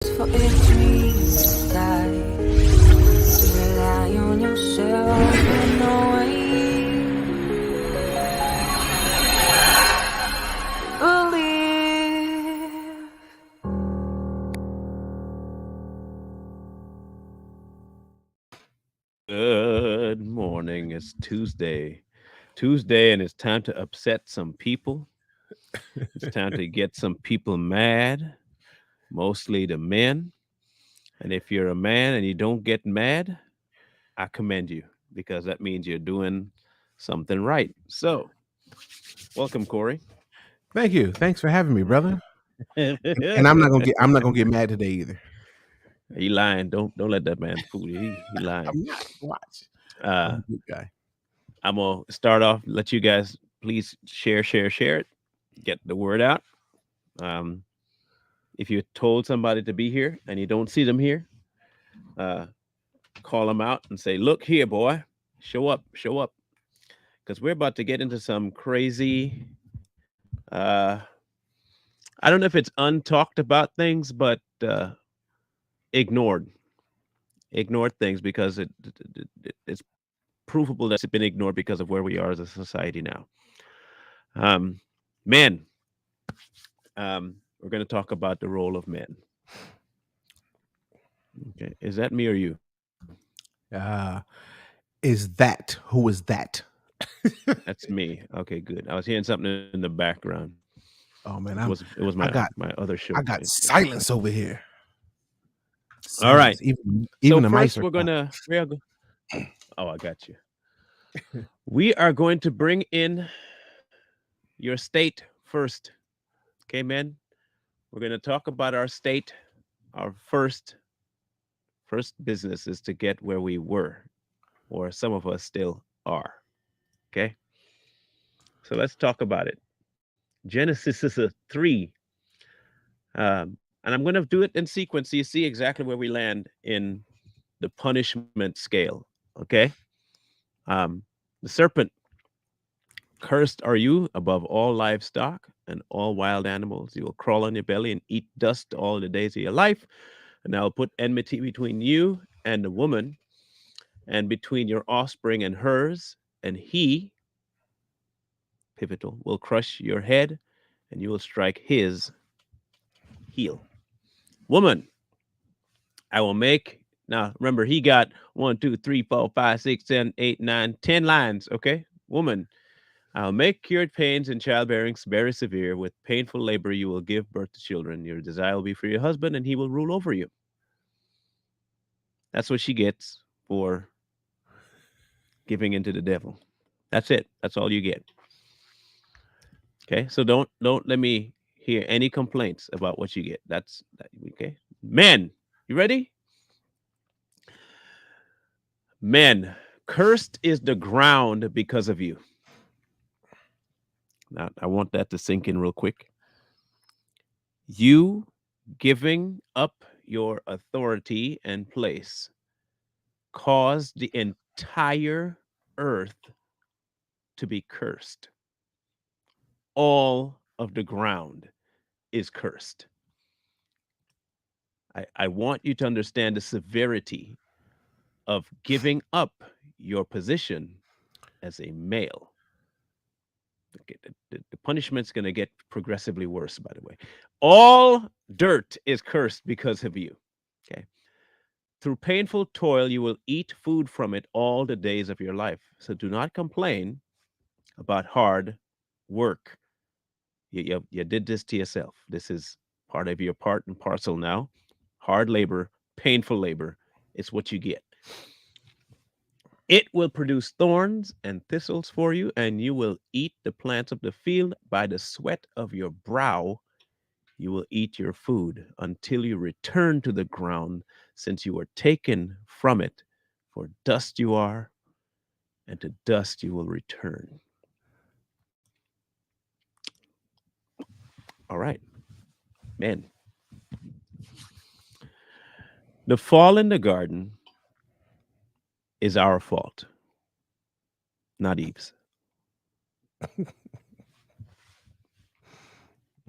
For a dream to die, rely on yourself and no way. Believe. Good morning. It's Tuesday. Tuesday, and it's time to upset some people. It's time to get some people mad, mostly the men. And if you're a man and you don't get mad, I commend you because that means you're doing something right. So, welcome, Corey. Thank you. Thanks for having me, brother. He And I'm not gonna get mad today either. lying. Don't let that man fool you. He lying. I'm not. Watch. I'm Uh, a good guy. I'm gonna start off. Let you guys please share it. Get the word out. Um, if you told somebody to be here and you don't see them here, uh, call them out and say, "Look here, boy, show up," because we're about to get into some crazy. Uh, I don't know if it's untalked about things, but ignored, ignored things because it's provable that it's been ignored because of where we are as a society now. Um, men, we're going to talk about the role of men. Okay, is that me or you? Uh, is that who is that? That's me. Okay, good. I was hearing something in the background. Oh man, It was I my got my other show. I got silence over here. All right. Silence. Even So the mice first are we're quiet. gonna we are go- oh I got you. We are going to bring in your state first. Okay, men. We're gonna talk about our state. Our first business is to get where we were, or some of us still are. Okay. So let's talk about it. Genesis is a 3. And I'm gonna do it in sequence so you see exactly where we land in the punishment scale. Okay. Um, the serpent, cursed are you above all livestock and all wild animals. You will crawl on your belly and eat dust all the days of your life. And I will put enmity between you and the woman, and between your offspring and hers. And he, pivotal, will crush your head, and you will strike his heel. Woman, I will make. Now, remember, he got 1, 2, 3, 4, 5, 6, 7, 8, 9, 10 lines. Okay. Woman, I'll make cured pains and childbearing very severe. With painful labor, you will give birth to children. Your desire will be for your husband, and he will rule over you. That's what she gets for giving into the devil. That's it. That's all you get. Okay. So don't let me hear any complaints about what you get. That's that, okay. Men, you ready? Men, cursed is the ground because of you. Now, I want that to sink in real quick. You giving up your authority and place caused the entire earth to be cursed. All of the ground is cursed. I want you to understand the severity of giving up your position as a male. Okay, the punishment's going to get progressively worse, by the way. All dirt is cursed because of you. Okay. Through painful toil, you will eat food from it all the days of your life. So do not complain about hard work. You did this to yourself. This is part of your part and parcel now. Hard labor, painful labor, it's what you get. It will produce thorns and thistles for you, and you will eat the plants of the field. By the sweat of your brow, you will eat your food until you return to the ground, since you were taken from it. For dust you are, and to dust you will return. All right, men. The fall in the garden is our fault, not Eve's.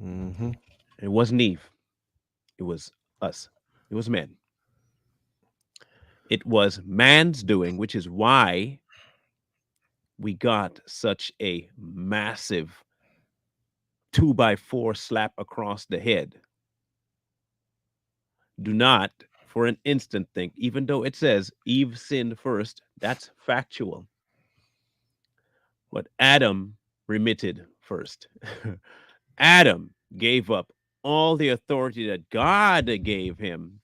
Mm-hmm. It wasn't Eve, it was us. It was men. It was man's doing, which is why we got such a massive 2 by 4 slap across the head. Do not for an instant think, even though it says Eve sinned first, that's factual. But Adam remitted first. Adam gave up all the authority that God gave him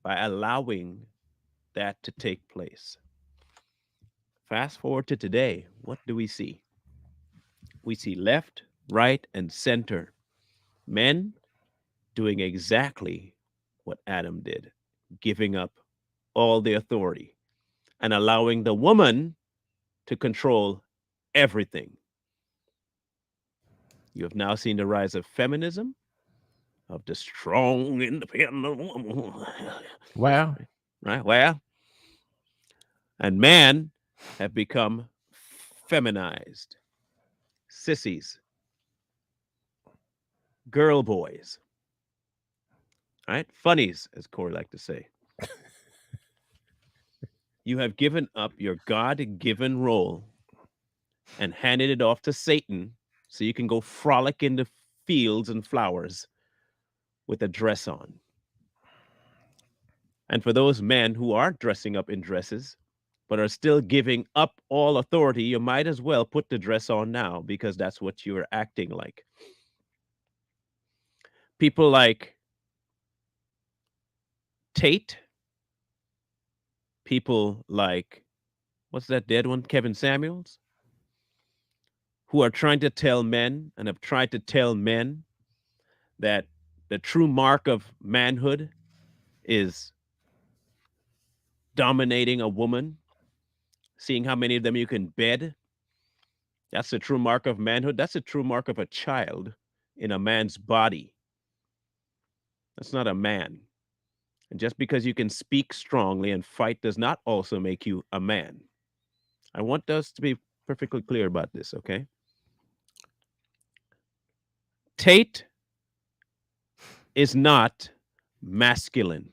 by allowing that to take place. Fast forward to today, what do we see? We see left, right, and center men doing exactly what Adam did, giving up all the authority and allowing the woman to control everything. You have now seen the rise of feminism, of the strong, independent woman. Wow. Right? Well, and man have become feminized, sissies, girl boys, right? Funnies, as Corey like to say. You have given up your God given role and handed it off to Satan so you can go frolic in the fields and flowers with a dress on. And for those men who are dressing up in dresses, but are still giving up all authority, you might as well put the dress on now because that's what you're acting like. People like Tate, people like, what's that dead one? Kevin Samuels, who are trying to tell men and have tried to tell men that the true mark of manhood is dominating a woman, seeing how many of them you can bed. That's the true mark of manhood. That's the true mark of a child in a man's body. That's not a man. And just because you can speak strongly and fight does not also make you a man. I want us to be perfectly clear about this, okay? Tate is not masculine.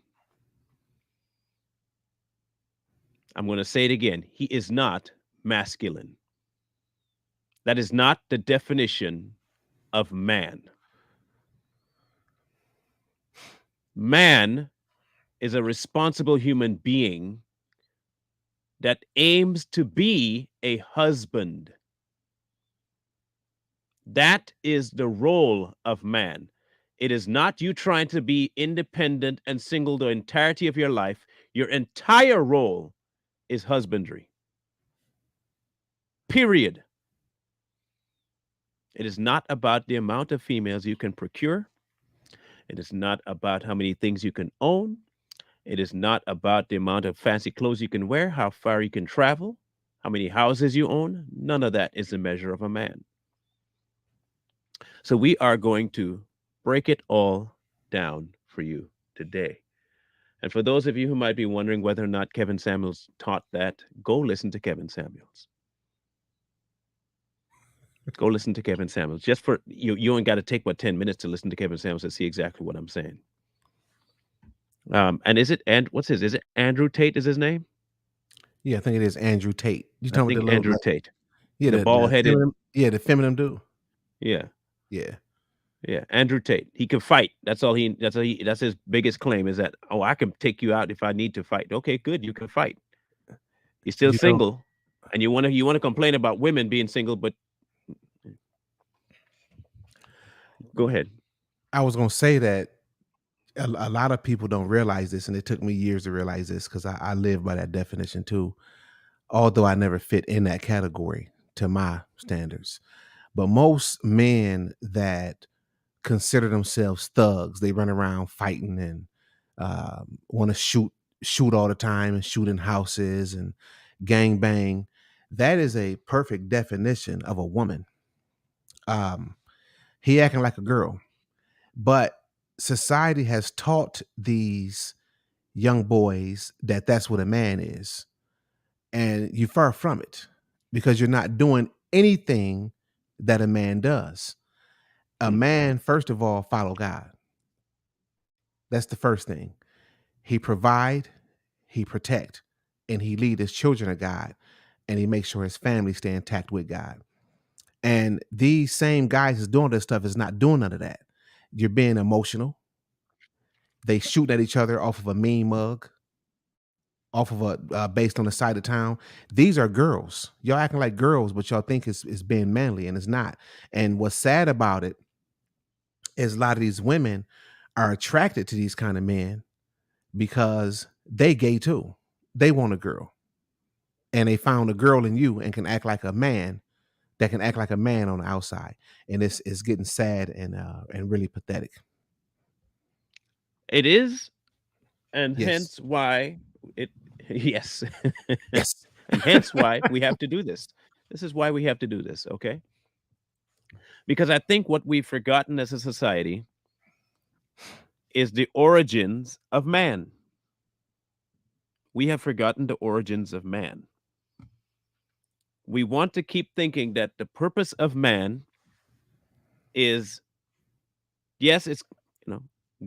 I'm going to say it again. He is not masculine. That is not the definition of man. Man is a responsible human being that aims to be a husband. That is the role of man. It is not you trying to be independent and single the entirety of your life. Your entire role is husbandry. Period. It is not about the amount of females you can procure. It is not about how many things you can own. It is not about the amount of fancy clothes you can wear, how far you can travel, how many houses you own. None of that is the measure of a man. So we are going to break it all down for you today. And for those of you who might be wondering whether or not Kevin Samuels taught that, go listen to Kevin Samuels. Go listen to Kevin Samuels. Just for you ain't got to take 10 minutes to listen to Kevin Samuels to see exactly what I'm saying. And is it what's his? Is it Andrew Tate? Is his name? Yeah, I think it is Andrew Tate. You I talking about think the Andrew little, Tate. yeah, The bald headed. the feminine dude. Yeah, Yeah. yeah. Andrew Tate. He can fight. That's all he. That's his biggest claim is that I can take you out if I need to fight. Okay, good. You can fight. You're still You know, single, and you want to complain about women being single, but go ahead. I was gonna say that a lot of people don't realize this, and it took me years to realize this because I live by that definition too. Although I never fit in that category to my standards, but most men that consider themselves thugs, they run around fighting and want to shoot all the time and shoot in houses and gang bang. That is a perfect definition of a woman. Um, he acting like a girl, but society has taught these young boys that that's what a man is, and you're far from it because you're not doing anything that a man does. A Hmm. man, first of all, follow God. That's the first thing. He provide, he protect, and he lead his children of God, and he makes sure his family stay intact with God. And these same guys is doing this stuff is not doing none of that. You're being emotional. They shoot at each other off of a mean mug, off of a based on the side of town. These are girls. Y'all acting like girls, but y'all think it's being manly, and it's not. And what's sad about it is a lot of these women are attracted to these kind of men because they gay too. They want a girl, and they found a girl in you and can act like a man that can act like a man on the outside, and it's getting sad and really pathetic. It is, and Yes, hence why it yes. yes. And hence why we have to do this. This is why we have to do this, okay? Because I think what we've forgotten as a society is the origins of man. We have forgotten the origins of man. We want to keep thinking that the purpose of man is, yes, it's, you know,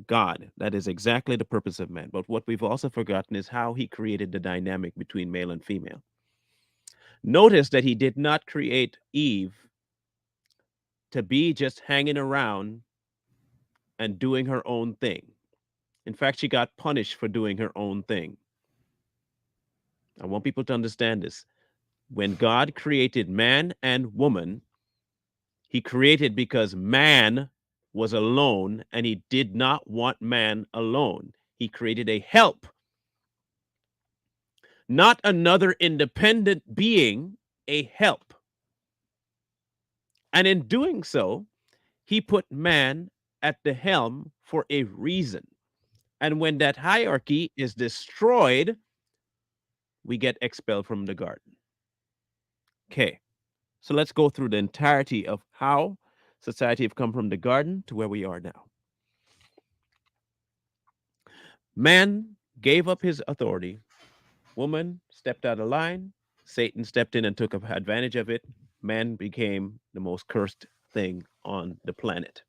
God. That is exactly the purpose of man. But what we've also forgotten is how he created the dynamic between male and female. Notice that he did not create Eve to be just hanging around and doing her own thing. In fact, she got punished for doing her own thing. I want people to understand this. When God created man and woman, he created because man was alone and he did not want man alone. He created a help, not another independent being, a help. And in doing so, he put man at the helm for a reason. And when that hierarchy is destroyed, we get expelled from the garden. Okay. So let's go through the entirety of how society have come from the garden to where we are now. Man gave up his authority. Woman stepped out of line. Satan stepped in and took advantage of it. Man became the most cursed thing on the planet.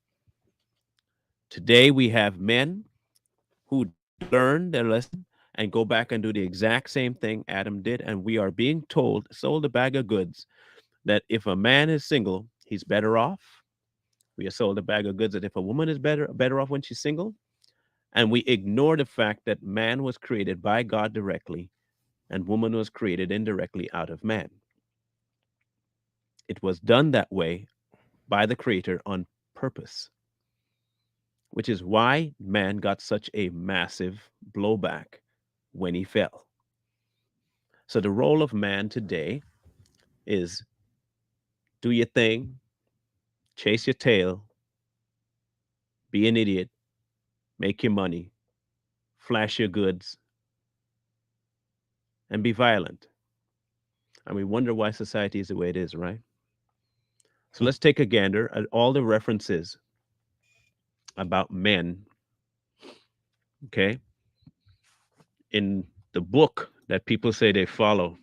Today we have men who learn their lesson and go back and do the exact same thing Adam did. And we are being told, sold a bag of goods, that if a man is single, he's better off. We are sold a bag of goods that if a woman is better off when she's single, and we ignore the fact that man was created by God directly and woman was created indirectly out of man. It was done that way by the creator on purpose, which is why man got such a massive blowback when he fell. So the role of man today is do your thing, chase your tail, be an idiot, make your money, flash your goods, and be violent. And we wonder why society is the way it is, right? So let's take a gander at all the references about men, okay, in the book that people say they follow.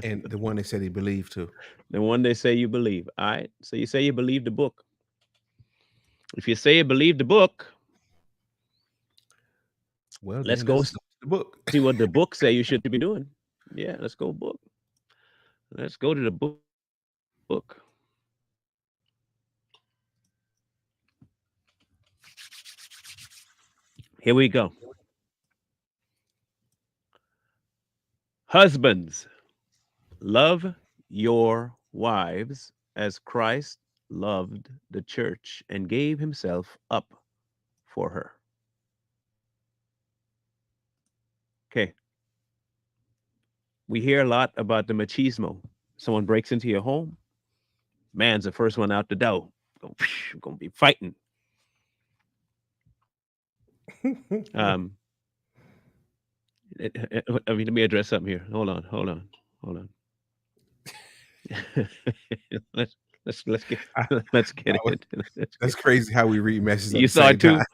And the one they said he believed to. The one they say you believe. All right. So you say you believe the book. If you say you believe the book, Well, let's then go let's go to the book. see what the book say you should be doing. Yeah, let's go book. Let's go to the book. Here we go. Husbands, love your wives as Christ loved the church and gave himself up for her. Okay. We hear a lot about the machismo. Someone breaks into your home, man's the first one out the door. Gonna be fighting. Um, I mean, let me address something here. Hold on. let's let's get I, let's get I was- it. Let's that's get, crazy how we read messages at you the saw same it too. time.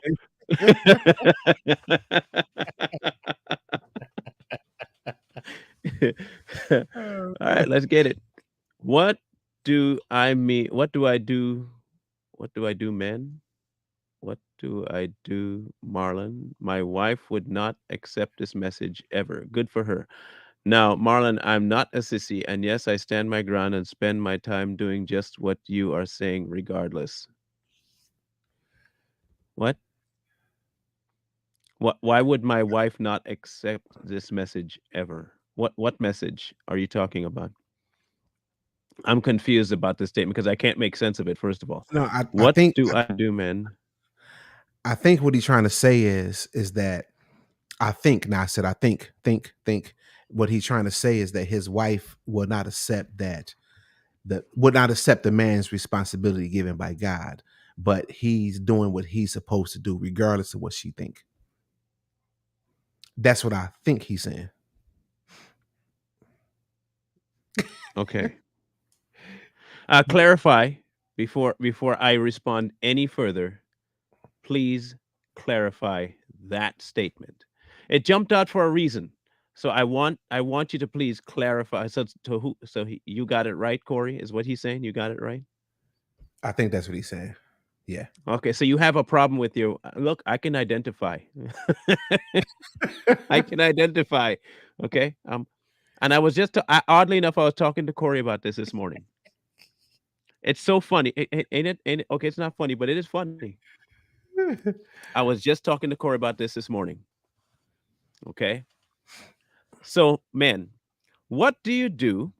All Oh, right, let's get it. What do I mean? What do I do? What do I do, men? What do I do, Marlon? My wife would not accept this message ever. Good for her. Now, Marlon, I'm not a sissy, and yes, I stand my ground and spend my time doing just what you are saying, regardless. What? What? Why would my wife not accept this message ever? What message are you talking about? I'm confused about this statement because I can't make sense of it. First of all, No, I what think do I do, man? I think what he's trying to say is that I think now I said I think what he's trying to say is that his wife will not accept that would not accept the man's responsibility given by God, but he's doing what he's supposed to do regardless of what she think. That's what I think he's saying. Okay. Clarify before I respond any further. Please clarify that statement. It jumped out for a reason. So I want you to please clarify. So to who? So you got it right, Corey? Is what he's saying? You got it right? I think that's what he's saying. Yeah. Okay. So you have a problem with your look. I can identify. I can identify. Okay. And I was just oddly enough, I was talking to Corey about this morning. It's so funny, ain't it? Ain't it? Okay, it's not funny, but it is funny. I was just talking to Corey about this morning. Okay. So, men, what do you do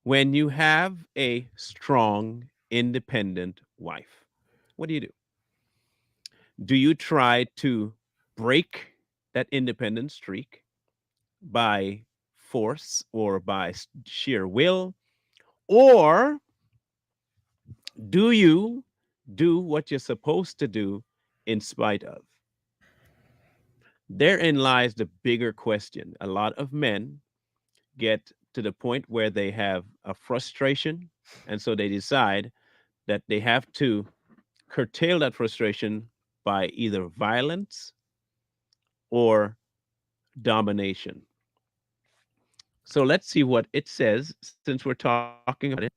when you have a strong, independent wife? What do you do? Do you try to break that independent streak by force or by sheer will? Or do you do what you're supposed to do in spite of? Therein lies the bigger question. A lot of men get to the point where they have a frustration, and so they decide that they have to curtail that frustration by either violence or domination. So let's see what it says since we're talking about it.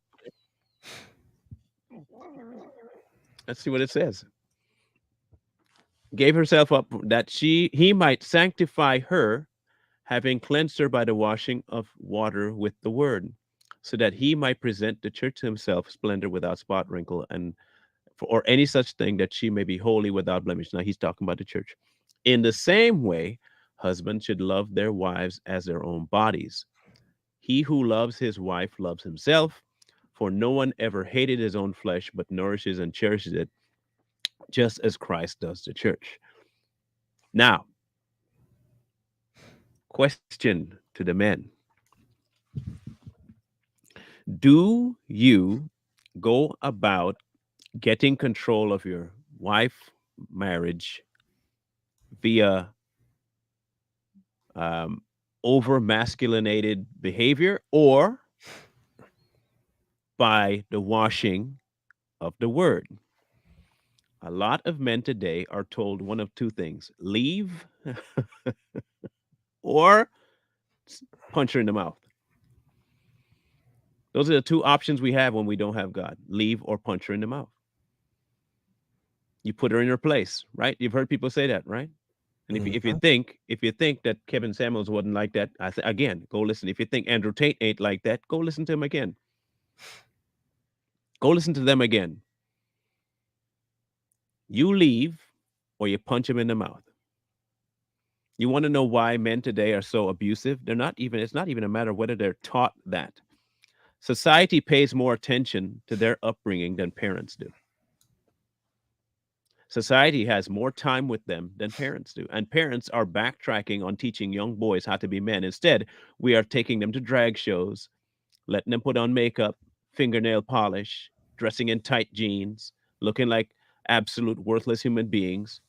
Let's see what it says. Gave herself up that he might sanctify her, having cleansed her by the washing of water with the word, so that he might present the church to himself splendor without spot, wrinkle, and or any such thing, that she may be holy without blemish. Now he's talking about the church. In the same way, husbands should love their wives as their own bodies. He who loves his wife loves himself, for no one ever hated his own flesh, but nourishes and cherishes it, just as Christ does the church. Now, question to the men: do you go about getting control of your wife marriage via um, over masculinated behavior, or by the washing of the word? A lot of men today are told one of two things: leave or punch her in the mouth. Those are the two options we have when we don't have God: leave or punch her in the mouth. You put her in her place, right? You've heard people say that, right? And Mhm. if you think that Kevin Samuels wasn't like that, again, go listen. If you think Andrew Tate ain't like that, go listen to him again. Go listen to them again. You leave or you punch him in the mouth. You want to know why men today are so abusive? They're not even, it's not even a matter of whether they're taught that. Society pays more attention to their upbringing than parents do. Society has more time with them than parents do. And parents are backtracking on teaching young boys how to be men. Instead, we are taking them to drag shows, letting them put on makeup, fingernail polish, dressing in tight jeans, looking like absolute worthless human beings,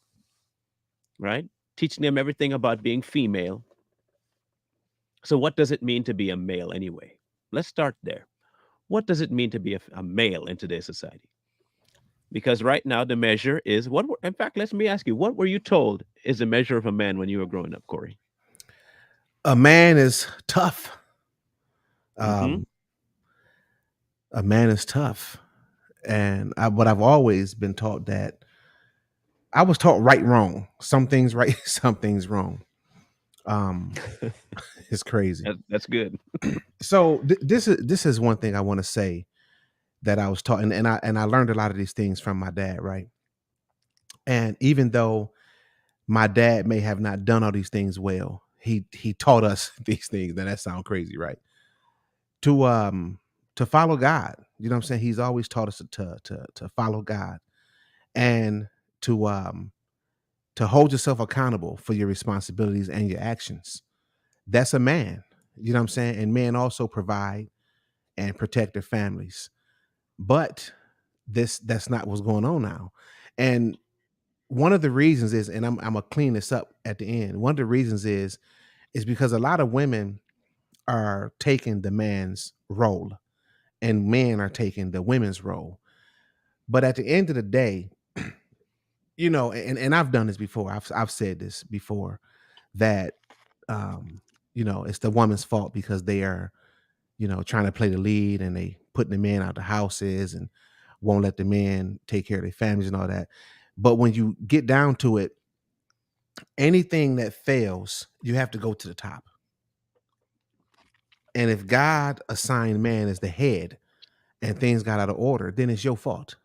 right? Teaching them everything about being female. So, what does it mean to be a male anyway? Let's start there. What does it mean to be a male in today's society? Because right now the measure is what. In fact, let me ask you: what were you told is the measure of a man when you were growing up, Corey? A man is tough. Mm-hmm. Um, a man is tough, and but I've always been taught that I was taught right, wrong. Some things right, some things wrong. Um, it's crazy. That's good. So this is one thing I want to say that I was taught, and I learned a lot of these things from my dad, right? And even though my dad may have not done all these things well, he taught us these things. Now that sounds crazy, right? To to follow God. You know what I'm saying? He's always taught us to follow God and to um to hold yourself accountable for your responsibilities and your actions. That's a man. You know what I'm saying? And men also provide and protect their families. But that's not what's going on now. And one of the reasons is, and I'm gonna clean this up at the end. One of the reasons is because a lot of women are taking the man's role and men are taking the women's role. But at the end of the day, and I've done this before. I've said this before that it's the woman's fault because they are, trying to play the lead and they putting the men out the houses and won't let the men take care of their families and all that. But when you get down to it, anything that fails, you have to go to the top. And if God assigned man as the head and things got out of order, then it's your fault.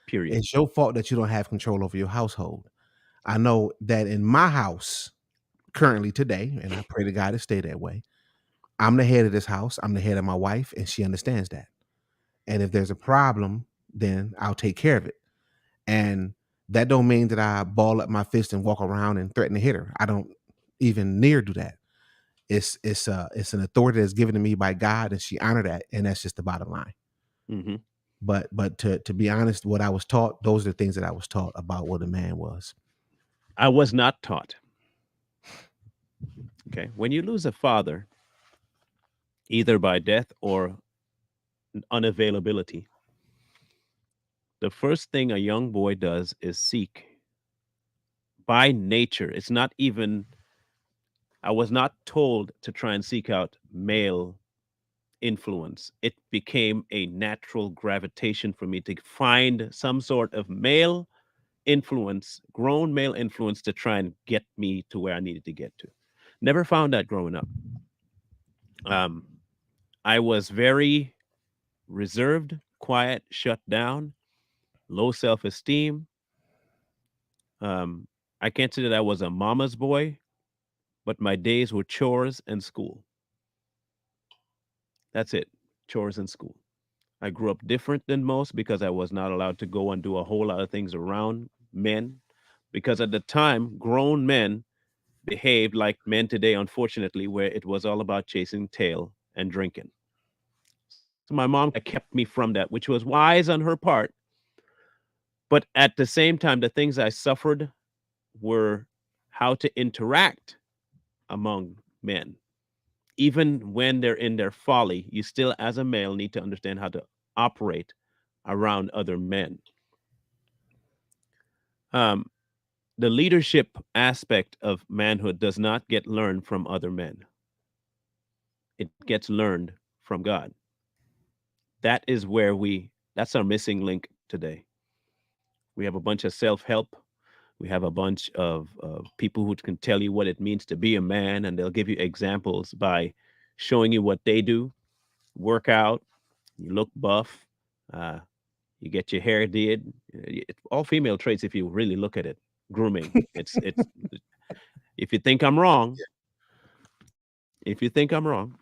Period. It's your fault that you don't have control over your household. I know that in my house currently today, and I pray to God to stay that way. I'm the head of this house. I'm the head of my wife, and she understands that. And if there's a problem, then I'll take care of it. And that don't mean that I ball up my fist and walk around and threaten to hit her. I don't even near do that. It's an authority that's given to me by God, and she honored that, and that's just the bottom line. Hmm. But to be honest, what I was taught, those are the things that I was taught about what a man was. I was not taught. Okay. When you lose a father, either by death or unavailability, the first thing a young boy does is seek by nature. It's not even, I was not told to try and seek out male influence. It became a natural gravitation for me to find some sort of male influence, grown male influence to try and get me to where I needed to get to. Never found that growing up. Um, I was very reserved, quiet, shut down, low self esteem. Um, I can't say that I was a mama's boy, but my days were chores and school. That's it, chores and school. I grew up different than most because I was not allowed to go and do a whole lot of things around men. Because at the time, grown men behaved like men today, unfortunately, where it was all about chasing tail and drinking. So my mom kept me from that, which was wise on her part. But at the same time, the things I suffered were how to interact among men. Even when they're in their folly, you still, as a male, need to understand how to operate around other men. Um, the leadership aspect of manhood does not get learned from other men, it gets learned from God. That is where that's our missing link today. We have a bunch of self help. We have a bunch of people who can tell you what it means to be a man, and they'll give you examples by showing you what they do. Work out, you look buff, uh, you get your hair did. All female traits, if you really look at it. Grooming. It's. If you think I'm wrong, if you think I'm wrong,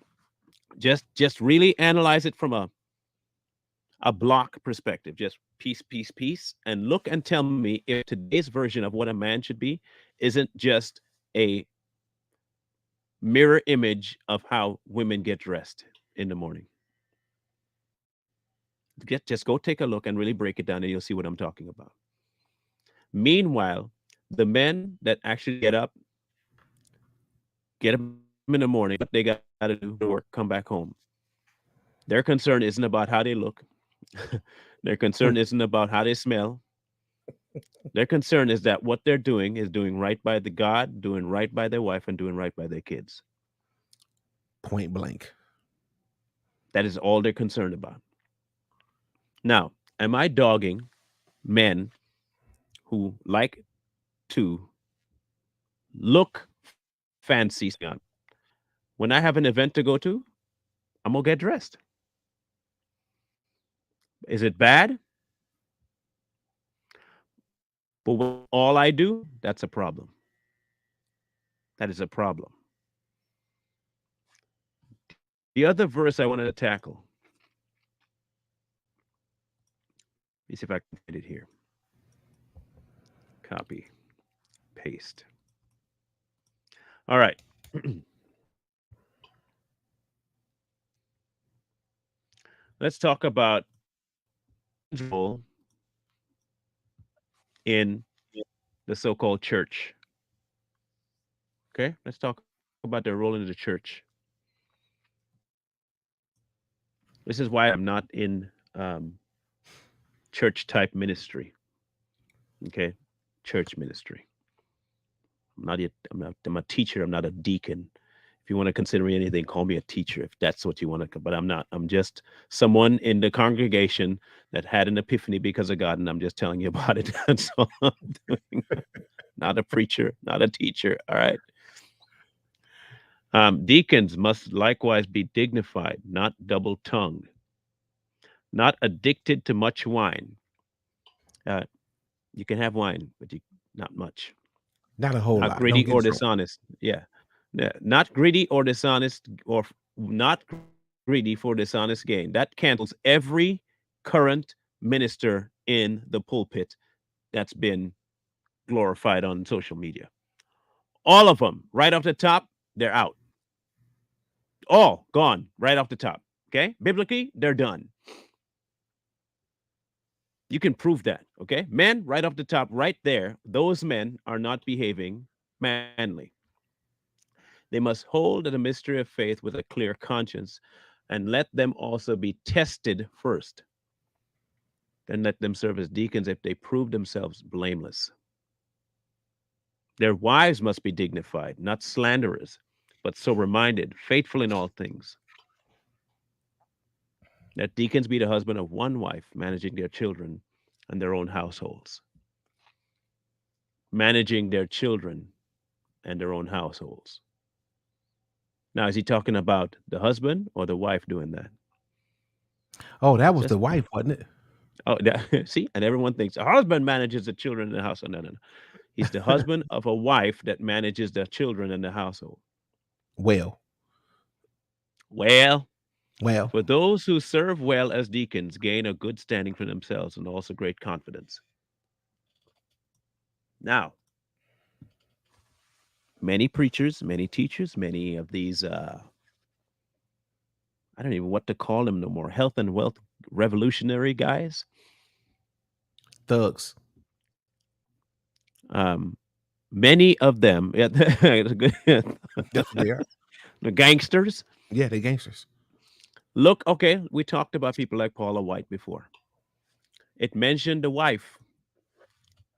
just really analyze it from a block perspective, just piece, and look and tell me if today's version of what a man should be isn't just a mirror image of how women get dressed in the morning. Just go take a look and really break it down, and you'll see what I'm talking about. Meanwhile, the men that actually get up in the morning, what they got to do, go to work, come back home. Their concern isn't about how they look. Their concern isn't about how they smell. Their concern is that what they're doing is doing right by the God, doing right by their wife, and doing right by their kids. Point blank. That is all they're concerned about. Now, am I dogging men who like to look fancy on. When I have an event to go to, I'm gonna get dressed. Is it bad? But when all I do, that's a problem. That is a problem. The other verse I wanted to tackle, let me see if I can find it here. Copy, paste. All right. Let's talk about role in the so-called church. Okay, let's talk about their role in the church. This is why I'm not in church type ministry. Okay, church ministry. I'm not yet. I'm a teacher. I'm not a deacon. If you want to consider me anything, call me a teacher if that's what you want to. But I'm not. I'm just someone in the congregation that had an epiphany because of God, and I'm just telling you about it. That's all I'm doing. Not a preacher, not a teacher. All right. Deacons must likewise be dignified, not double tongued, not addicted to much wine. Uh, you can have wine, but you not much. Not a whole Not lot. Don't greedy get or drunk. dishonest. Yeah. Yeah, not greedy or dishonest, or not greedy for dishonest gain. That cancels every current minister in the pulpit that's been glorified on social media. All of them, right off the top, they're out. All gone right off the top. Okay. Biblically, they're done. You can prove that. Okay. Men, right off the top, right there, those men are not behaving manly. They must hold to the mystery of faith with a clear conscience and let them also be tested first. Then let them serve as deacons if they prove themselves blameless. Their wives must be dignified, not slanderers, but sober minded, faithful in all things. Let deacons be the husband of one wife, managing their children and their own households. Managing their children and their own households. Now, is he talking about the husband or the wife doing that? Oh, that was Just the wife, wasn't it? oh, see, and everyone thinks a husband manages the children in the house. Oh, no, no, no. He's the husband of a wife that manages the children in the household. Well, Well, well. for those who serve well as deacons, gain a good standing for themselves and also great confidence. Now, many preachers, many teachers, many of these, I don't even know what to call them no more, health and wealth revolutionary guys, Thugs. um, many of them, yeah, the That's what they are. gangsters. Yeah, they gangsters. Look, okay, we talked about people like Paula White before. It mentioned the wife,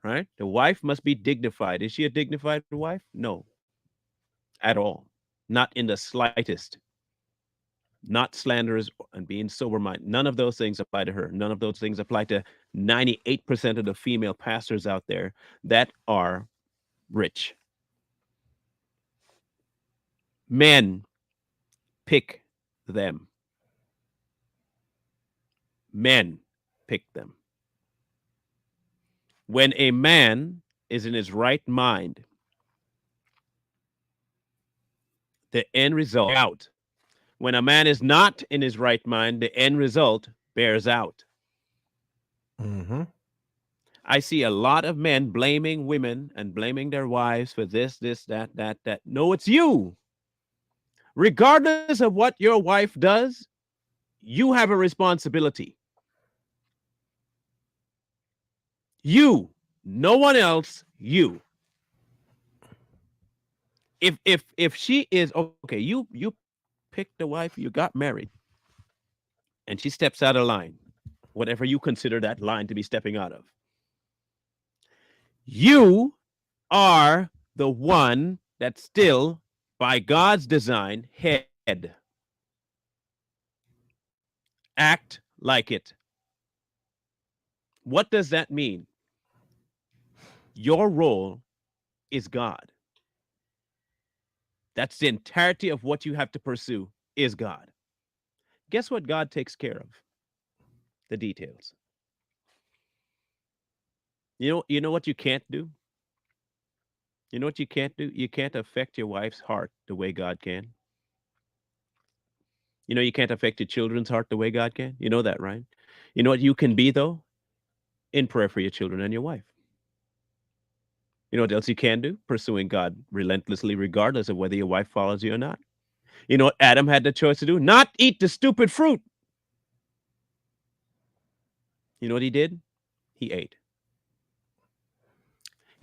right? The wife must be dignified. Is she a dignified wife? No, at all. Not in the slightest. Not slanderous and being sober minded. None of those things apply to her. None of those things apply to 98% of the female pastors out there that are rich. Men pick them. Men pick them. When a man is in his right mind, the end result out. When a man is not in his right mind, the end result bears out. Mm-hmm. I see a lot of men blaming women and blaming their wives for this, that. No, it's you. Regardless of what your wife does, you have a responsibility. You, no one else, you. If she is okay, you picked the wife, you got married, and she steps out of line, whatever you consider that line to be stepping out of. You are the one that's still, by God's design, head. Act like it. What does that mean? Your role is God. That's the entirety of what you have to pursue is God. Guess what God takes care of? The details. You know what you can't do? You know what you can't do? You can't affect your wife's heart the way God can. You can't affect your children's heart the way God can. You know that, right? You know what you can be though? In prayer for your children and your wife. You know what else you can do? Pursuing God relentlessly, regardless of whether your wife follows you or not. You know what Adam had the choice to do? Not eat the stupid fruit. You know what he did? He ate.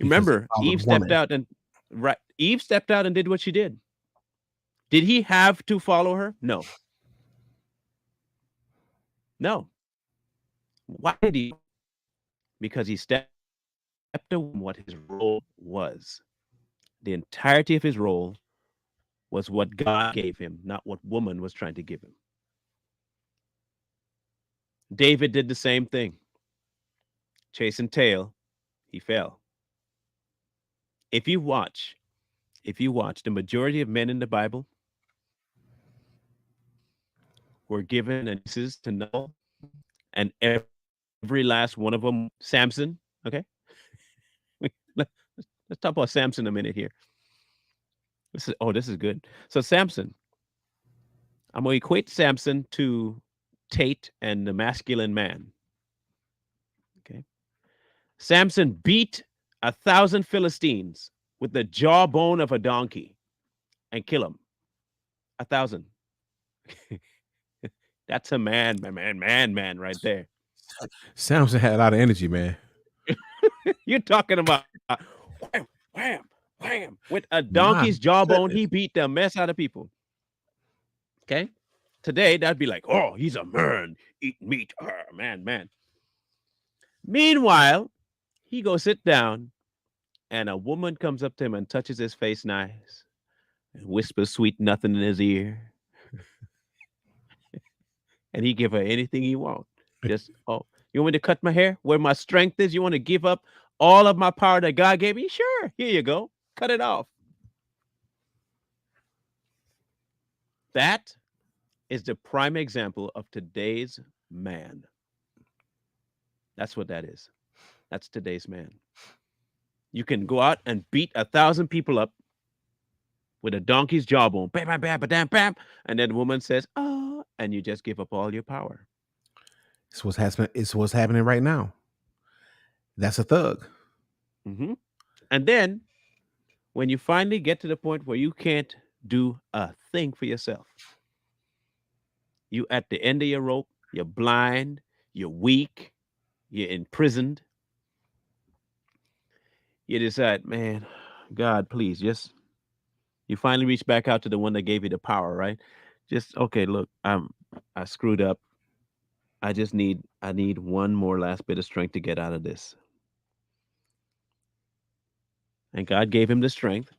because he Remember, followed Eve the stepped woman. out and right. Eve stepped out and did what she did. Did he have to follow her? No. No. Why did he? Because he stepped away from what his role was. The entirety of his role was what God gave him, not what woman was trying to give him. David did the same thing. Chasing tail, he fell. If you watch, if you watch, the majority of men in the Bible were given an to know, and every last one of them, Samson, okay? Let's talk about Samson a minute here. This is good. So Samson, I'm going to equate Samson to Tate and the masculine man. Okay. Samson beat 1,000 Philistines with the jawbone of a donkey and kill him. 1,000. That's a man right there. Samson had a lot of energy, man. You're talking about wham, wham, wham. With a donkey's My jawbone, he goodness. beat the mess out of people. Okay. Today, that'd be like, oh, he's a man, eating meat. Man. Meanwhile, he goes sit down, and a woman comes up to him and touches his face nice and whispers sweet nothing in his ear. And he give her anything he want. Just, oh, you want me to cut my hair where my strength is? You want to give up all of my power that God gave me? Sure, here you go. Cut it off. That is the prime example of today's man. That's what that is. That's today's man. You can go out and beat 1,000 people up with a donkey's jawbone, bam, bam, bam, bam, bam, and then the woman says, "Oh," and you just give up all your power. It's what's happening. It's what's happening right now. That's a thug. Hmm. And then when you finally get to the point where you can't do a thing for yourself, you at the end of your rope, you're blind, you're weak, you're imprisoned. You decide, man, God, please, just you finally reach back out to the one that gave you the power, right? Just okay, look, I screwed up. I need one more last bit of strength to get out of this. And God gave him the strength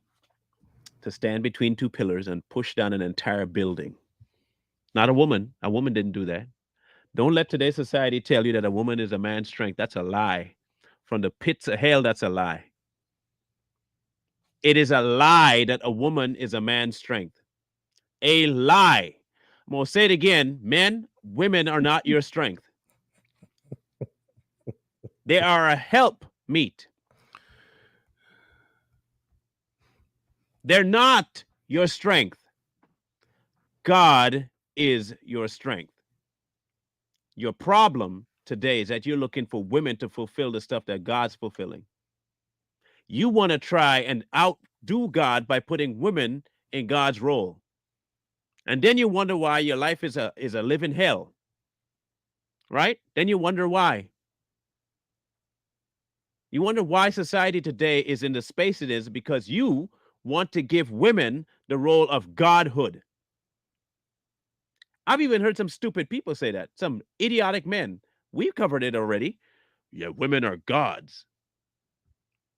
to stand between two pillars and push down an entire building. Not a woman. A woman didn't do that. Don't let today's society tell you that a woman is a man's strength. That's a lie. From the pits of hell, that's a lie. It is a lie that a woman is a man's strength. A lie. I'm going to say it again. Men, women are not your strength. They are a help meet. They're not your strength. God is your strength. Your problem today is that you're looking for women to fulfill the stuff that God's fulfilling. You want to try and outdo God by putting women in God's role. And then you wonder why your life is a living hell. Right? Then you wonder why. You wonder why society today is in the space it is because you want to give women the role of godhood. I've even heard some stupid people say that, some idiotic men. We've covered it already. Yeah, women are gods.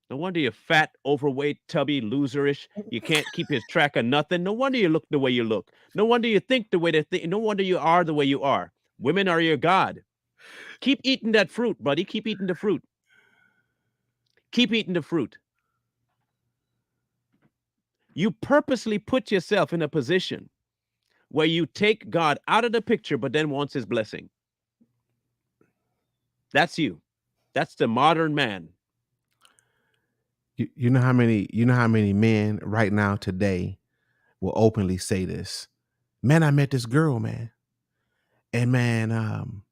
No wonder you're fat, overweight, tubby, loserish. You can't keep his track of nothing. No wonder you look the way you look. No wonder you think the way they think. No wonder you are the way you are. Women are your God. Keep eating that fruit, buddy. Keep eating the fruit. Keep eating the fruit. You purposely put yourself in a position where you take God out of the picture, but then wants his blessing. That's you. That's the modern man. You know how many men right now today will openly say this. Man, I met this girl, man. And man,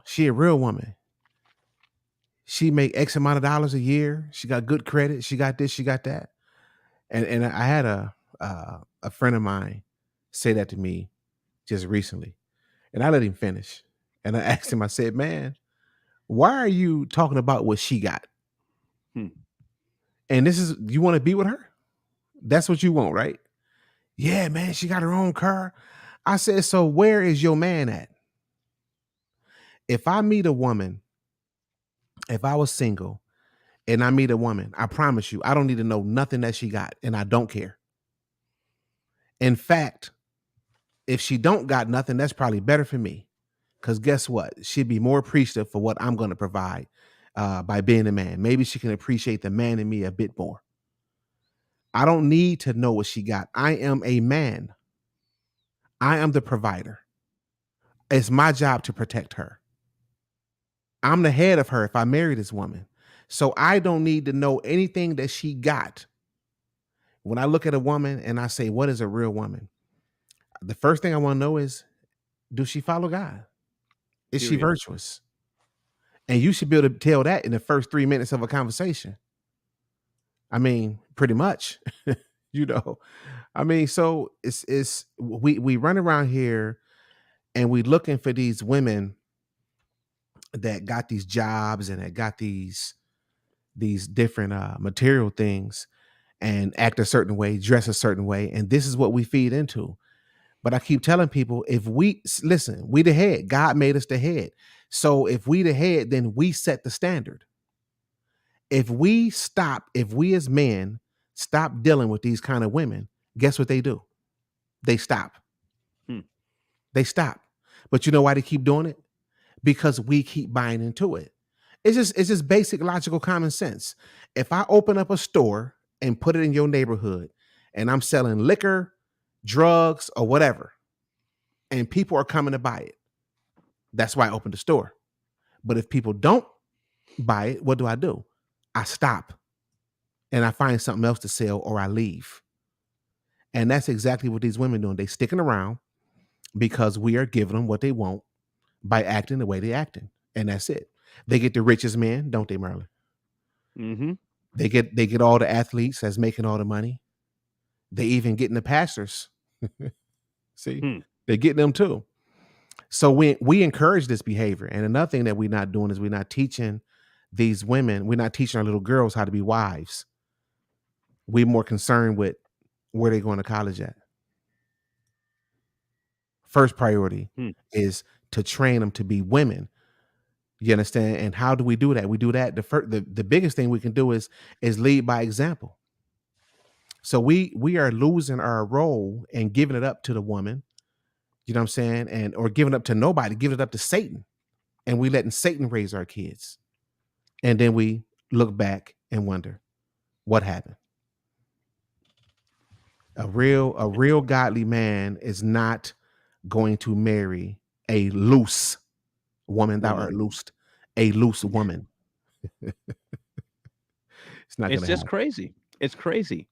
she a real woman. She make X amount of dollars a year. She got good credit. She got this, she got that. And I had a friend of mine say that to me just recently. And I let him finish. And I asked him, I said, man, why are you talking about what she got? Hmm. And this is, you want to be with her? That's what you want, right? Yeah, man, she got her own car. I said, so where is your man at? If I meet a woman, if I was single and I meet a woman, I promise you, I don't need to know nothing that she got, and I don't care. In fact, if she don't got nothing, that's probably better for me. Because guess what? She'd be more appreciative for what I'm going to provide by being a man. Maybe she can appreciate the man in me a bit more. I don't need to know what she got. I am a man. I am the provider. It's my job to protect her. I'm the head of her if I marry this woman. So I don't need to know anything that she got. When I look at a woman and I say, what is a real woman? The first thing I want to know is, does she follow God? Is she Period. virtuous? And you should be able to tell that in the first 3 minutes of a conversation. I mean, pretty much, you know. I mean, so it's we run around here and we looking for these women that got these jobs and that got these different material things and act a certain way, dress a certain way, and this is what we feed into. But I keep telling people, if we listen, we the head. God made us the head. So if we the head, then we set the standard. If we as men stop dealing with these kind of women, guess what they do? They stop. Hmm. They stop. But you know why they keep doing it? Because we keep buying into it. It's just basic logical common sense. If I open up a store and put it in your neighborhood and I'm selling liquor, drugs, or whatever, and people are coming to buy it, that's why I opened the store. But if people don't buy it, what do? I stop and I find something else to sell or I leave. And that's exactly what these women doing. They sticking around because we are giving them what they want by acting the way they acting. And that's it. They get the richest men, don't they, Merlin? Mm-hmm. They get all the athletes that's making all the money. They even getting the pastors. See, Hmm. they're getting them too. So we encourage this behavior. And another thing that we're not doing is we're not teaching these women, we're not teaching our little girls how to be wives. We're more concerned with where they're going to college at. First priority Hmm. is to train them to be women. You understand? And how do we do that? We do that. The biggest thing we can do is lead by example. So we are losing our role and giving it up to the woman. You know what I'm saying? And or giving up to nobody, giving it up to Satan. And we letting Satan raise our kids. And then we look back and wonder what happened. A real godly man is not going to marry a loose woman. Thou art Woman. loosed. A loose woman. It's not It's gonna just happen. crazy. It's crazy.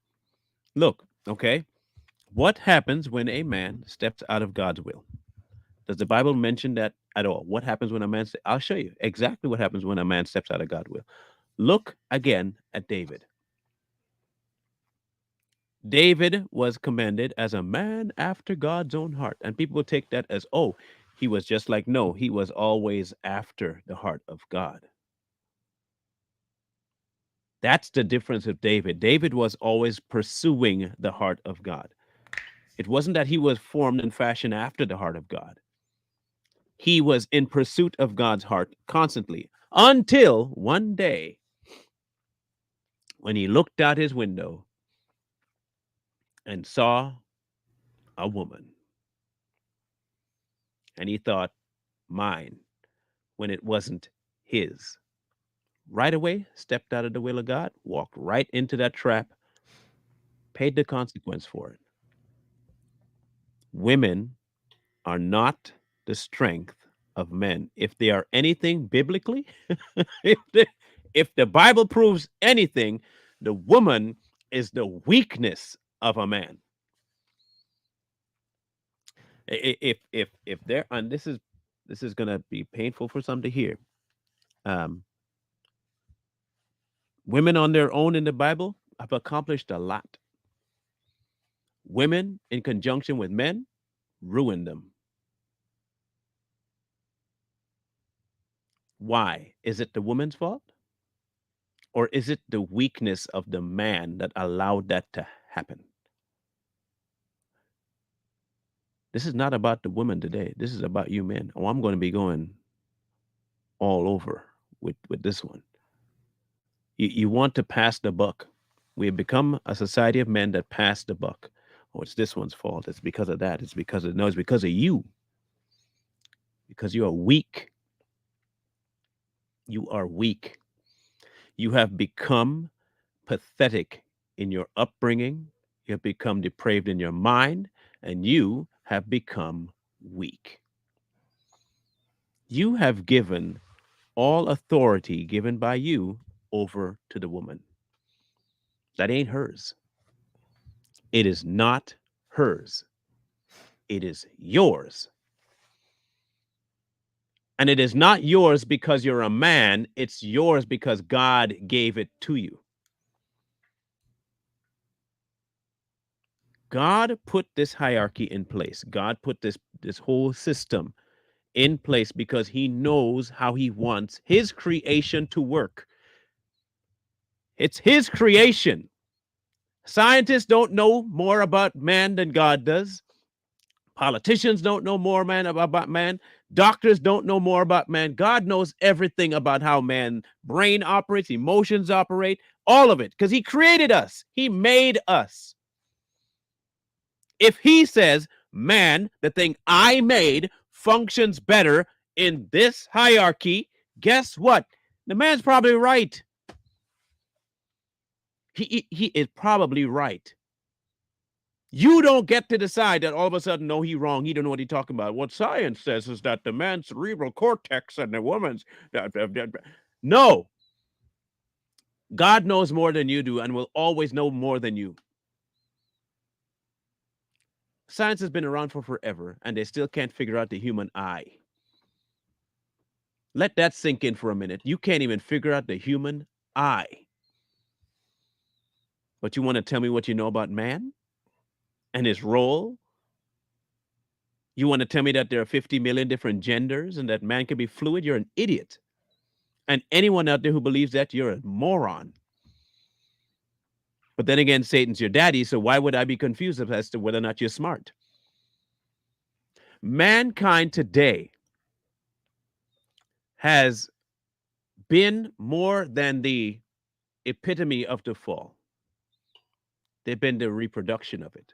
Look, okay. What happens when a man steps out of God's will? Does the Bible mention that at all? What happens when a man? I'll show you exactly what happens when a man steps out of God's will. Look again at David. David was commended as a man after God's own heart, and people will take that as, oh, he was just like, no, he was always after the heart of God. That's the difference with David. David was always pursuing the heart of God. It wasn't that he was formed and fashioned after the heart of God. He was in pursuit of God's heart constantly until one day when he looked out his window and saw a woman. And he thought, mine, when it wasn't his. right away, stepped out of the will of God, walked right into that trap, paid the consequence for it. Women are not the strength of men. If they are anything biblically, if, the, if the Bible proves anything, the woman is the weakness of a man. If there, and this is gonna be painful for some to hear. Um, Women on their own in the Bible have accomplished a lot. Women in conjunction with men ruin them. Why? Is it the woman's fault? Or is it the weakness of the man that allowed that to happen? This is not about the women today. This is about you men. Oh, I'm going to be going all over with this one. You want to pass the buck. We have become a society of men that pass the buck. Oh, it's this one's fault. It's because of that. It's because of, no, it's because of you. Because you are weak. You are weak. You have become pathetic in your upbringing. You have become depraved in your mind, and you have become weak. You have given all authority given by you over to the woman. That ain't hers. It is not hers. It is yours. And it is not yours because you're a man, it's yours because God gave it to you. God put this hierarchy in place. God put this whole system in place because he knows how he wants his creation to work. It's his creation. Scientists don't know more about man than God does. Politicians don't know more man about man. Doctors don't know more about man. God knows everything about how man brain operates, emotions operate, all of it, because he created us. He made us. If he says, man, the thing I made functions better in this hierarchy, guess what? The man's probably right. He is probably right. You don't get to decide that all of a sudden, no, he's wrong. He don't know what he's talking about. What science says is that the man's cerebral cortex and the woman's. No. God knows more than you do and will always know more than you. Science has been around for forever, and they still can't figure out the human eye. Let that sink in for a minute. You can't even figure out the human eye. But you want to tell me what you know about man and his role? You want to tell me that there are 50 million different genders and that man can be fluid? You're an idiot. And anyone out there who believes that, you're a moron. But then again, Satan's your daddy, so why would I be confused as to whether or not you're smart? Mankind today has been more than the epitome of the fall. They've been the reproduction of it.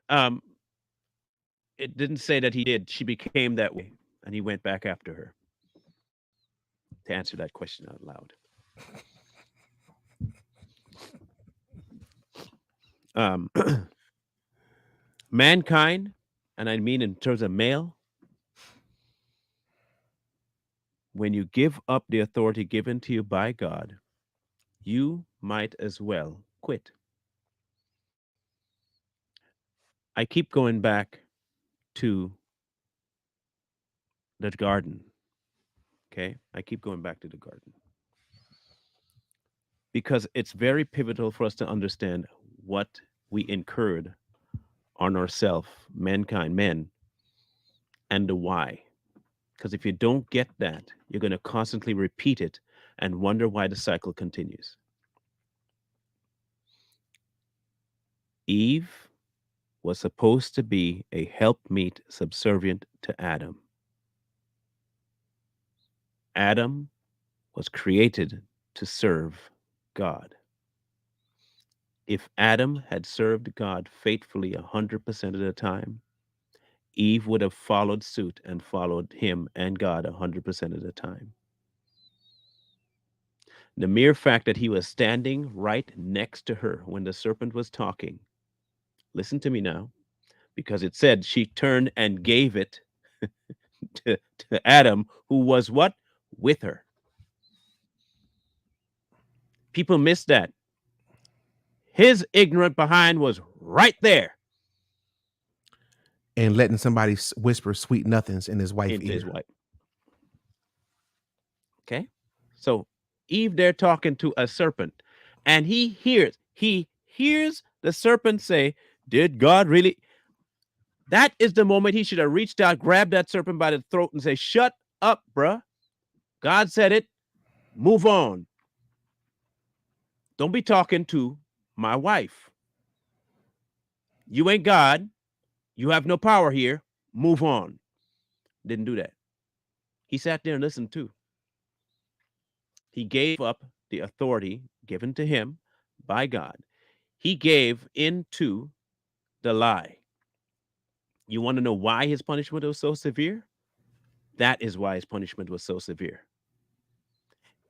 Um, it didn't say that he did. She became that way, and he went back after her. To answer that question out loud, um, mankind, and I mean in terms of male, when you give up the authority given to you by God, you might as well quit. I keep going back to the garden. Okay. I keep going back to the garden because it's very pivotal for us to understand what we incurred on ourselves, mankind, men, and the why. Because if you don't get that, you're going to constantly repeat it and wonder why the cycle continues. Eve was supposed to be a helpmeet subservient to Adam. Adam was created to serve God. If Adam had served God faithfully 100% of the time, Eve would have followed suit and followed him and God 100% of the time. The mere fact that he was standing right next to her when the serpent was talking, listen to me now, because it said she turned and gave it to Adam, who was what? With her. People miss that. His ignorant behind was right there And letting somebody whisper sweet nothings in his wife's into his ear. wife. Okay. So Eve there talking to a serpent, and he hears the serpent say, did God really? That is the moment he should have reached out, grabbed that serpent by the throat, and say, shut up, bruh. God said it. Move on. Don't be talking to my wife. You ain't God. You have no power here. Move on. Didn't do that. He sat there and listened too. He gave up the authority given to him by God. He gave into the lie. You want to know why his punishment was so severe? That is why his punishment was so severe.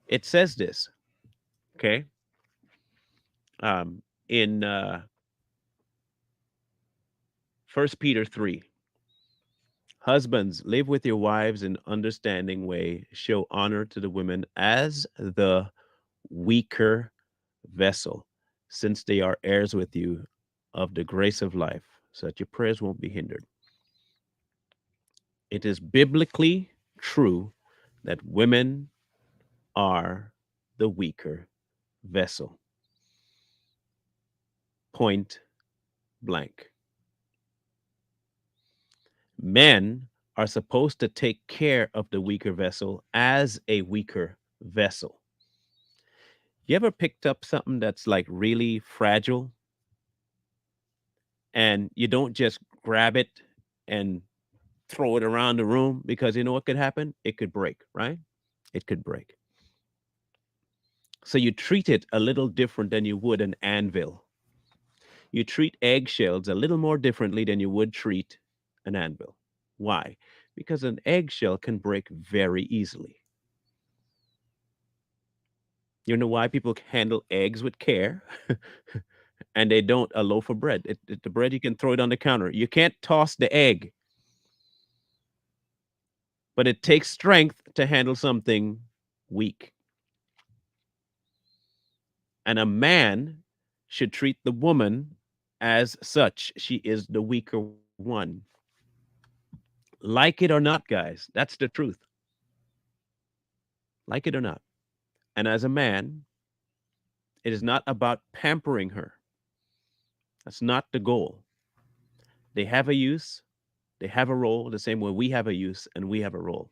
It says this, okay, in 1 Peter 3. Husbands, live with your wives in understanding way. Show honor to the women as the weaker vessel, since they are heirs with you of the grace of life, so that your prayers won't be hindered. It is biblically true that women are the weaker vessel. Point blank. Men are supposed to take care of the weaker vessel as a weaker vessel. You ever picked up something that's like really fragile and you don't just grab it and throw it around the room, because you know what could happen? It could break, right? It could break. So you treat it a little different than you would an anvil. You treat eggshells a little more differently than you would treat an anvil. Why? Because an eggshell can break very easily. You know why people handle eggs with care? And they don't a loaf of bread. The bread, you can throw it on the counter. You can't toss the egg, but it takes strength to handle something weak. And a man should treat the woman as such. She is the weaker one. Like it or not, guys, that's the truth. Like it or not. And as a man, it is not about pampering her. That's not the goal. They have a use, they have a role, the same way we have a use and we have a role.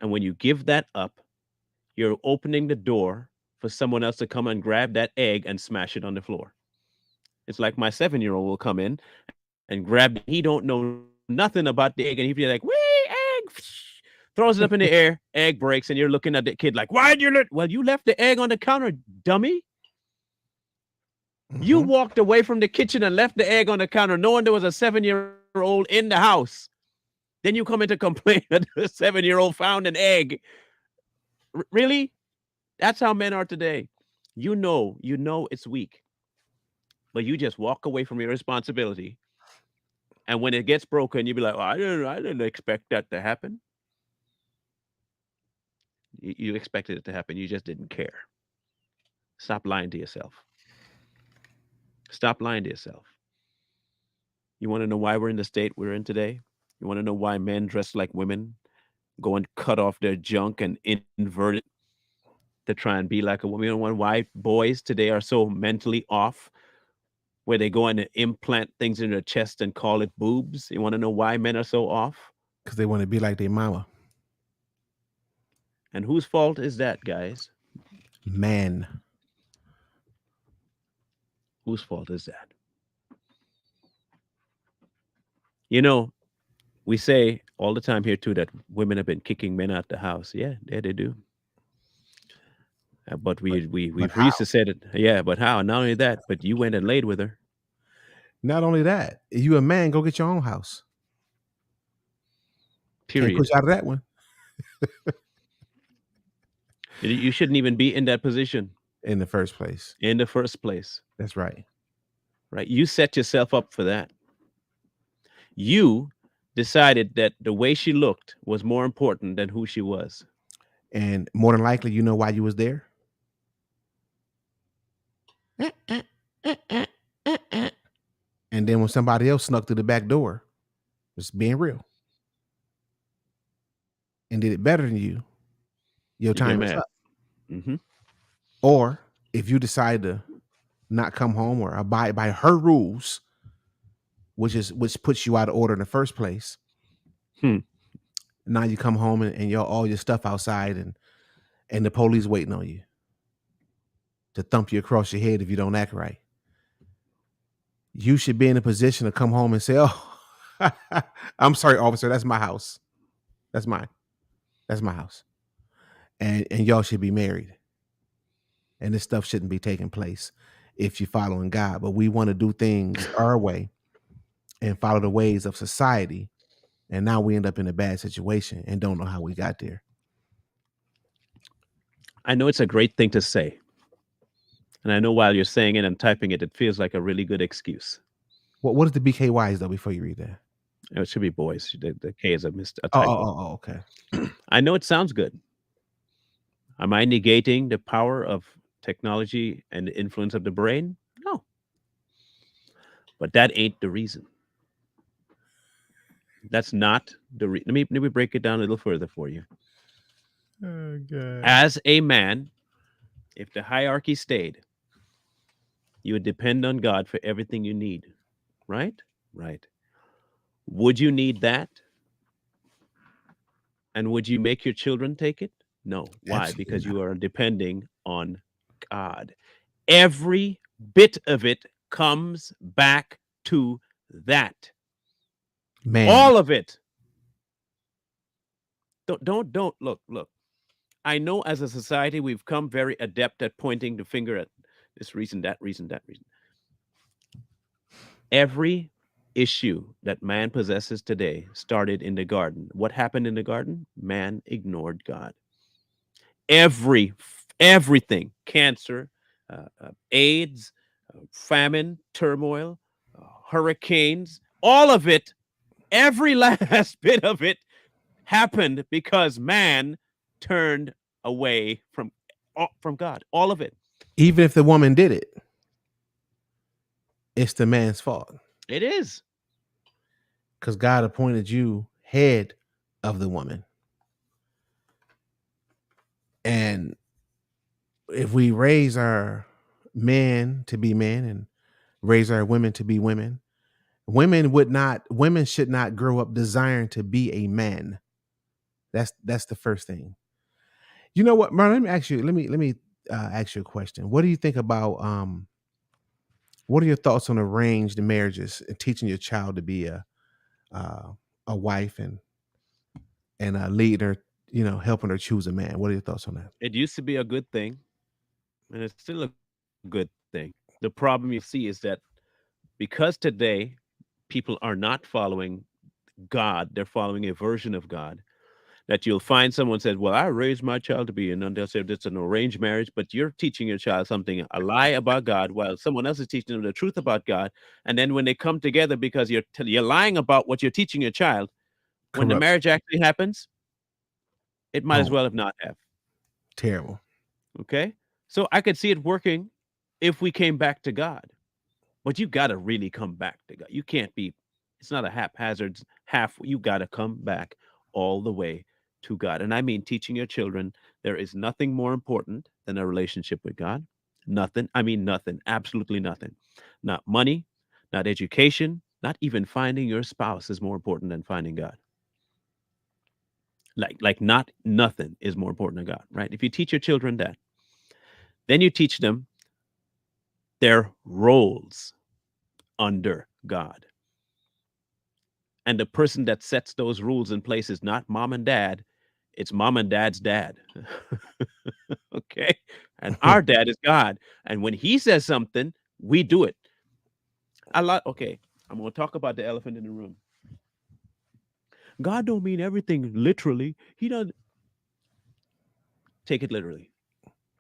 And when you give that up, you're opening the door for someone else to come and grab that egg and smash it on the floor. It's like my 7-year-old will come in and grab it. He don't know nothing about the egg, and he'd be like, "Wee egg!" Throws it up in the air, egg breaks, and you're looking at the kid like, "Why did you let?" Well, you left the egg on the counter, dummy. You Mm-hmm. walked away from the kitchen and left the egg on the counter, knowing there was a 7-year-old in the house. Then you come in to complain that the 7-year-old found an egg. Really? That's how men are today. You know it's weak, but you just walk away from your responsibility. And when it gets broken, you be like, "Oh, I didn't expect that to happen." You expected it to happen. You just didn't care. Stop lying to yourself. Stop lying to yourself. You want to know why we're in the state we're in today? You want to know why men dress like women, go and cut off their junk and invert it to try and be like a woman? You know why boys today are so mentally off, where they go and implant things in their chest and call it boobs? You want to know why men are so off? Because they want to be like their mama. And whose fault is that, guys? Man. Whose fault is that? You know, we say all the time here too that women have been kicking men out the house. Yeah, they do. But But we but used how? to say that. Yeah, but how? Not only that, but you went and laid with her. Not only that, you a man, go get your own house. Can't push Period. out of that one You shouldn't even be in that position in the first place. in the first place, That's right. right? You set yourself up for that. You decided that the way she looked was more important than who she was. And more than likely, you know why you was there? And then when somebody else snuck through the back door, just being real, and did it better than you, your You get time is mad. up. Hmm. Or if you decide to not come home or abide by her rules, which puts you out of order in the first place. Hmm. Now you come home and you're all your stuff outside and the police waiting on you to thump you across your head if you don't act right. You should be in a position to come home and say, "Oh, I'm sorry, officer. That's my house. That's mine. That's my house." And y'all should be married. And this stuff shouldn't be taking place if you're following God. But we want to do things our way and follow the ways of society. And now we end up in a bad situation and don't know how we got there. I know it's a great thing to say. And I know while you're saying it and typing it, it feels like a really good excuse. What is the BKYs though before you read that? It should be boys. The K is a Oh, typo. okay. I know it sounds good. Am I negating the power of technology and the influence of the brain? No. But that ain't the reason. That's not the let me break it down a little further for you. Oh god. As a man, if the hierarchy stayed, you would depend on God for everything you need, right? Right. Would you need that? And would you make your children take it? No. Why? Absolutely Because not. you are depending on God. Every bit of it comes back to that. Man, All of it. Don't look. I know as a society we've come very adept at pointing the finger at this reason, that reason, that reason. Every issue that man possesses today started in the garden. What happened in the garden? Man ignored God. Everything, cancer, AIDS, famine, turmoil, hurricanes, all of it, every last bit of it happened because man turned away from God. All of it. even if the woman did it, it's the man's fault It is. because God appointed you head of the woman. And if we raise our men to be men and raise our women to be women, women should not grow up desiring to be a man. That's the first thing. You know what, Marlon? Let me ask you a question. What do you think about what are your thoughts on arranged marriages and teaching your child to be uh, a wife and leading her, helping her choose a man? What are your thoughts on that? It used to be a good thing, and it's still a good thing. The problem you see is that because today people are not following God, they're following a version of God. That you'll find someone says, "Well, I raised my child to be," and then they'll say it's an arranged marriage, but you're teaching your child something, a lie about God, while someone else is teaching them the truth about God. And then when they come together, because you're lying about what you're teaching your child, when the Corruption. marriage actually happens, it might as Boom. well have not have. Terrible. Okay, so I could see it working if we came back to God. But you got to really come back to God. You can't be, it's not a haphazard half. You got to come back all the way to God. And I mean, teaching your children, there is nothing more important than a relationship with God. Nothing. I mean, nothing. Absolutely nothing. Not money, not education, not even finding your spouse is more important than finding God. Like not nothing is more important than God, right? If you teach your children that, then you teach them their roles under God. And the person that sets those rules in place is not mom and dad, it's mom and dad's dad. Okay? And our dad is God. And when he says something, we do it. A lot. Okay, I'm going to talk about the elephant in the room. God don't mean everything literally. He doesn't take it literally.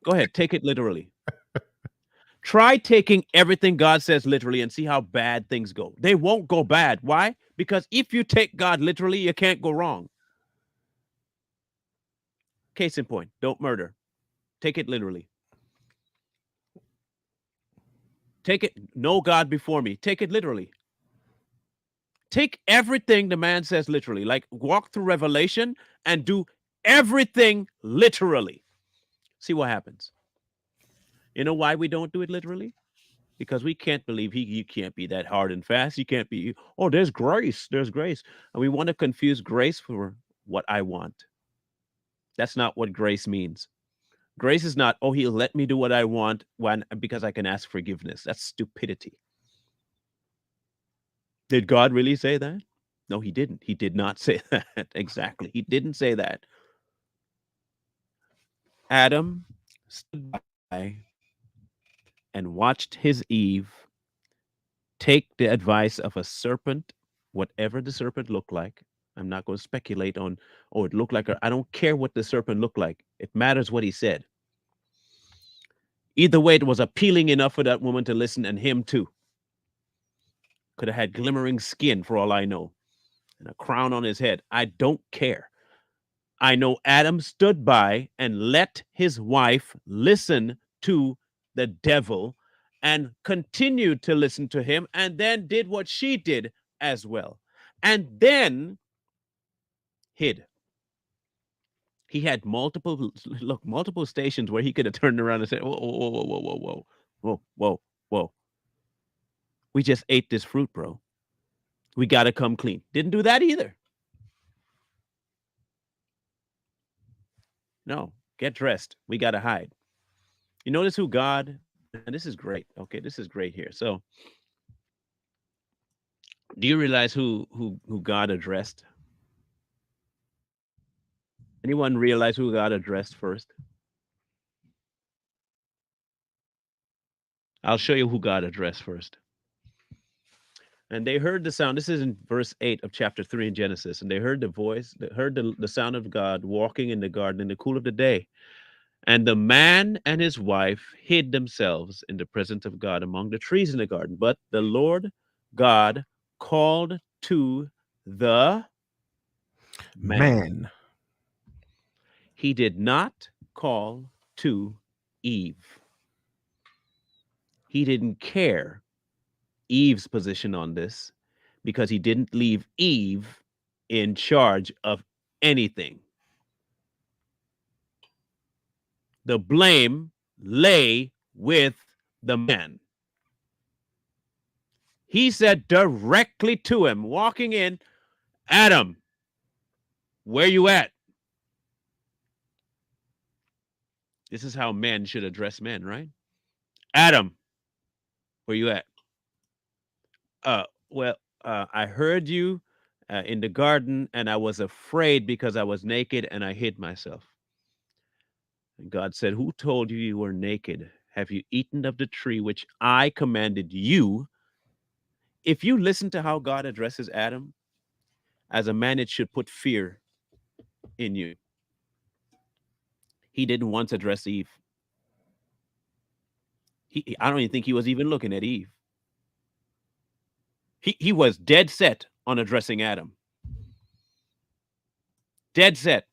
Go ahead, take it literally. Try taking everything God says literally and see how bad things go. They won't go bad. Why? Because if you take God literally, you can't go wrong. Case in point, don't murder. Take it literally. Take it, know God before me. Take it literally. Take everything the man says literally. Like walk through Revelation and do everything literally. See what happens. You know why we don't do it literally? Because we can't believe you can't be that hard and fast. You can't be, oh, there's grace. There's grace. And we want to confuse grace for what I want. That's not what grace means. Grace is not, oh, he'll let me do what I want when because I can ask forgiveness. That's stupidity. Did God really say that? No, he didn't. He did not say that. Exactly. He didn't say that. Adam stood by and watched his Eve take the advice of a serpent, whatever the serpent looked like. I'm not going to speculate on, oh, it looked like her. I don't care what the serpent looked like. It matters what he said. Either way, it was appealing enough for that woman to listen, and him too. Could have had glimmering skin for all I know, and a crown on his head. I don't care. I know Adam stood by and let his wife listen to the devil and continued to listen to him and then did what she did as well. And then hid. He had multiple stations where he could have turned around and said, whoa, whoa, whoa, whoa, whoa, whoa, whoa, whoa, whoa. We just ate this fruit, bro. We got to come clean. Didn't do that either. No, get dressed. We got to hide. You notice who God, and this is great. Okay, this is great here. So, do you realize who God addressed? Anyone realize who God addressed first? I'll show you who God addressed first. And they heard the sound. This is in verse 8 of chapter 3 in Genesis. And they heard the voice, they heard the sound of God walking in the garden in the cool of the day. And the man and his wife hid themselves in the presence of God among the trees in the garden. But the Lord God called to the man. Man. He did not call to Eve. He didn't care Eve's position on this because he didn't leave Eve in charge of anything. The blame lay with the man. He said directly to him, walking in, Adam, where you at? This is how men should address men, right? Adam, where you at? Well, I heard you in the garden, and I was afraid because I was naked and I hid myself. And God said, who told you you were naked? Have you eaten of the tree which I commanded you? If you listen to how God addresses Adam, as a man, it should put fear in you. He didn't once address Eve. I don't even think he was even looking at Eve. He was dead set on addressing Adam. Dead set.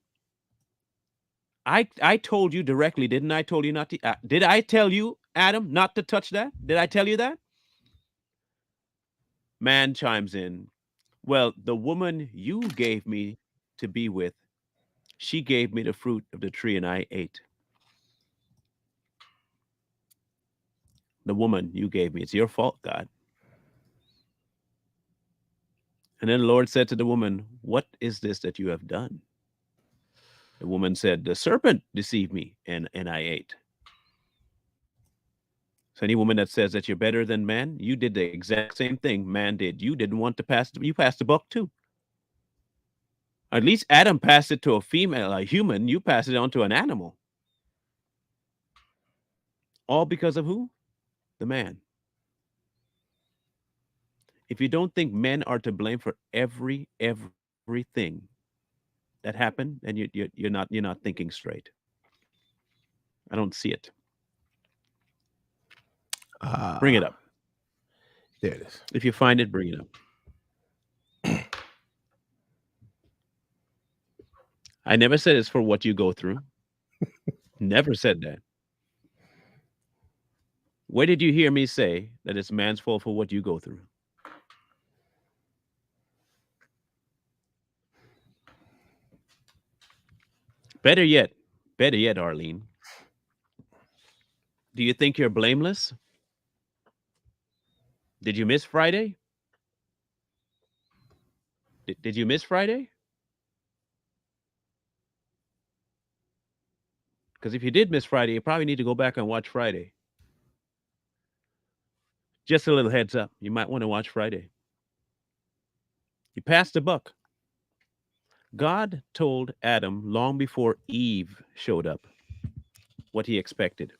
I told you directly, didn't I? Told you not to. Did I tell you, Adam, not to touch that? Did I tell you that? Man chimes in. Well, the woman you gave me to be with, she gave me the fruit of the tree and I ate. The woman you gave me, it's your fault, God. And then the Lord said to the woman, what is this that you have done? The woman said, the serpent deceived me and I ate. So any woman that says that you're better than man, you did the exact same thing man did. You didn't want to you passed the buck too. At least Adam passed it to a female, a human. You passed it on to an animal. All because of who? The man. If you don't think men are to blame for everything that happened, then you're not thinking straight. I don't see it. Bring it Uh, up. there it is. If you find it, bring it up. I never said it's for what you go through. Never said that. Where did you hear me say that it's man's fault for what you go through? Better yet, better yet, Arlene, do you think you're blameless? Did you miss Friday? Did you miss Friday? Because if you did miss Friday, you probably need to go back and watch Friday. Just a little heads up. You might want to watch Friday. You passed the buck. God told Adam long before Eve showed up what he expected.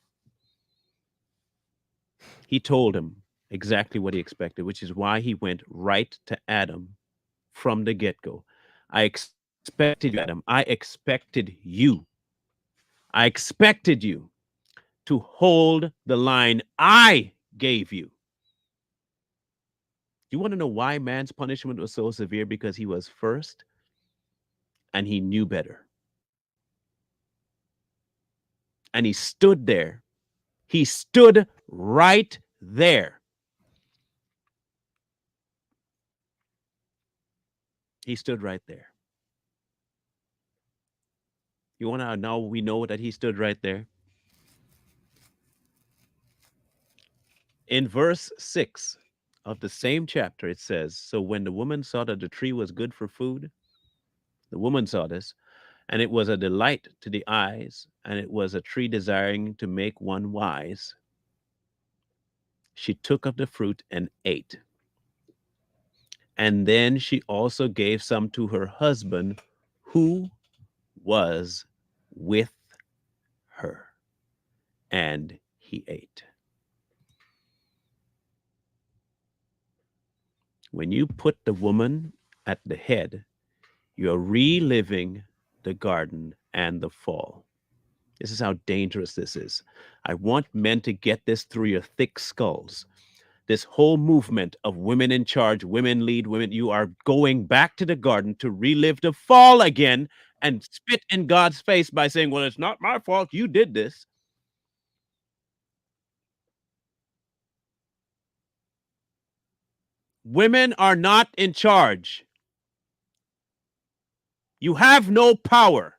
He told him exactly what he expected, which is why he went right to Adam from the get go. I expected you, Adam. I expected you. I expected you to hold the line I gave you. You want to know why man's punishment was so severe? Because he was first and he knew better. And he stood there. He stood right there. He stood right there. You want to know we know that he stood right there? In verse 6 of the same chapter, it says, so when the woman saw that the tree was good for food, the woman saw this, and it was a delight to the eyes, and it was a tree desiring to make one wise. She took of the fruit and ate. And then she also gave some to her husband who was with her, and he ate. When you put the woman at the head, you're reliving the garden and the fall. This is how dangerous this is. I want men to get this through your thick skulls. This whole movement of women in charge, women lead, women, you are going back to the garden to relive the fall again and spit in God's face by saying, well, it's not my fault. You did this. Women are not in charge. You have no power.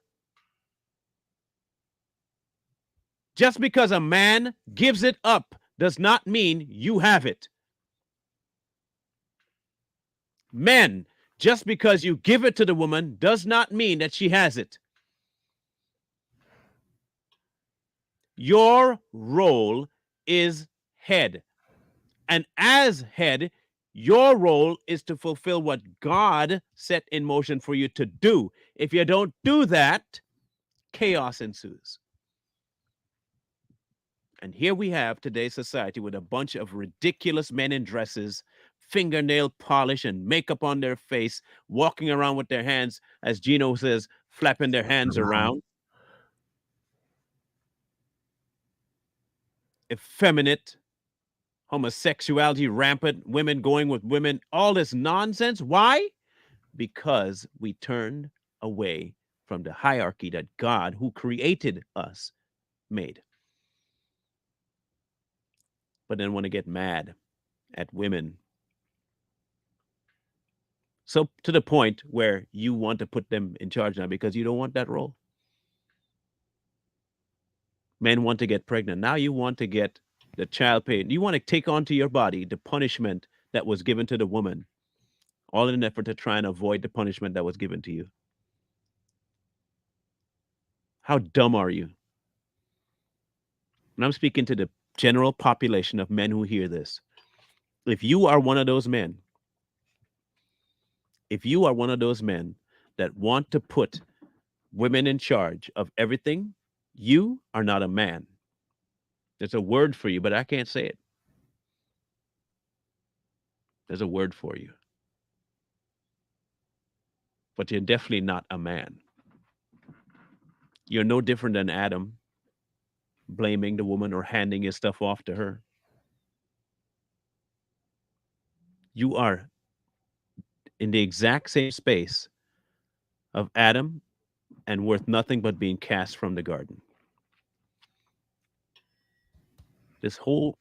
Just because a man gives it up does not mean you have it. Men, just because you give it to the woman does not mean that she has it. Your role is head. And as head, your role is to fulfill what God set in motion for you to do. If you don't do that, chaos ensues. And here we have today's society with a bunch of ridiculous men in dresses, fingernail polish and makeup on their face, walking around with their hands, as Gino says, flapping their hands around. Effeminate, homosexuality rampant, women going with women, all this nonsense. Why? Because we turned away from the hierarchy that God, who created us, made. But then want to get mad at women. So to the point where you want to put them in charge now because you don't want that role. Men want to get pregnant. Now you want to get the child paid. You want to take onto your body the punishment that was given to the woman, all in an effort to try and avoid the punishment that was given to you. How dumb are you? And I'm speaking to the general population of men who hear this. If you are one of those men, if you are one of those men that want to put women in charge of everything, you are not a man. There's a word for you, but I can't say it. There's a word for you, but you're definitely not a man. You're no different than Adam, blaming the woman or handing his stuff off to her. You are in the exact same space of Adam and worth nothing but being cast from the garden. This whole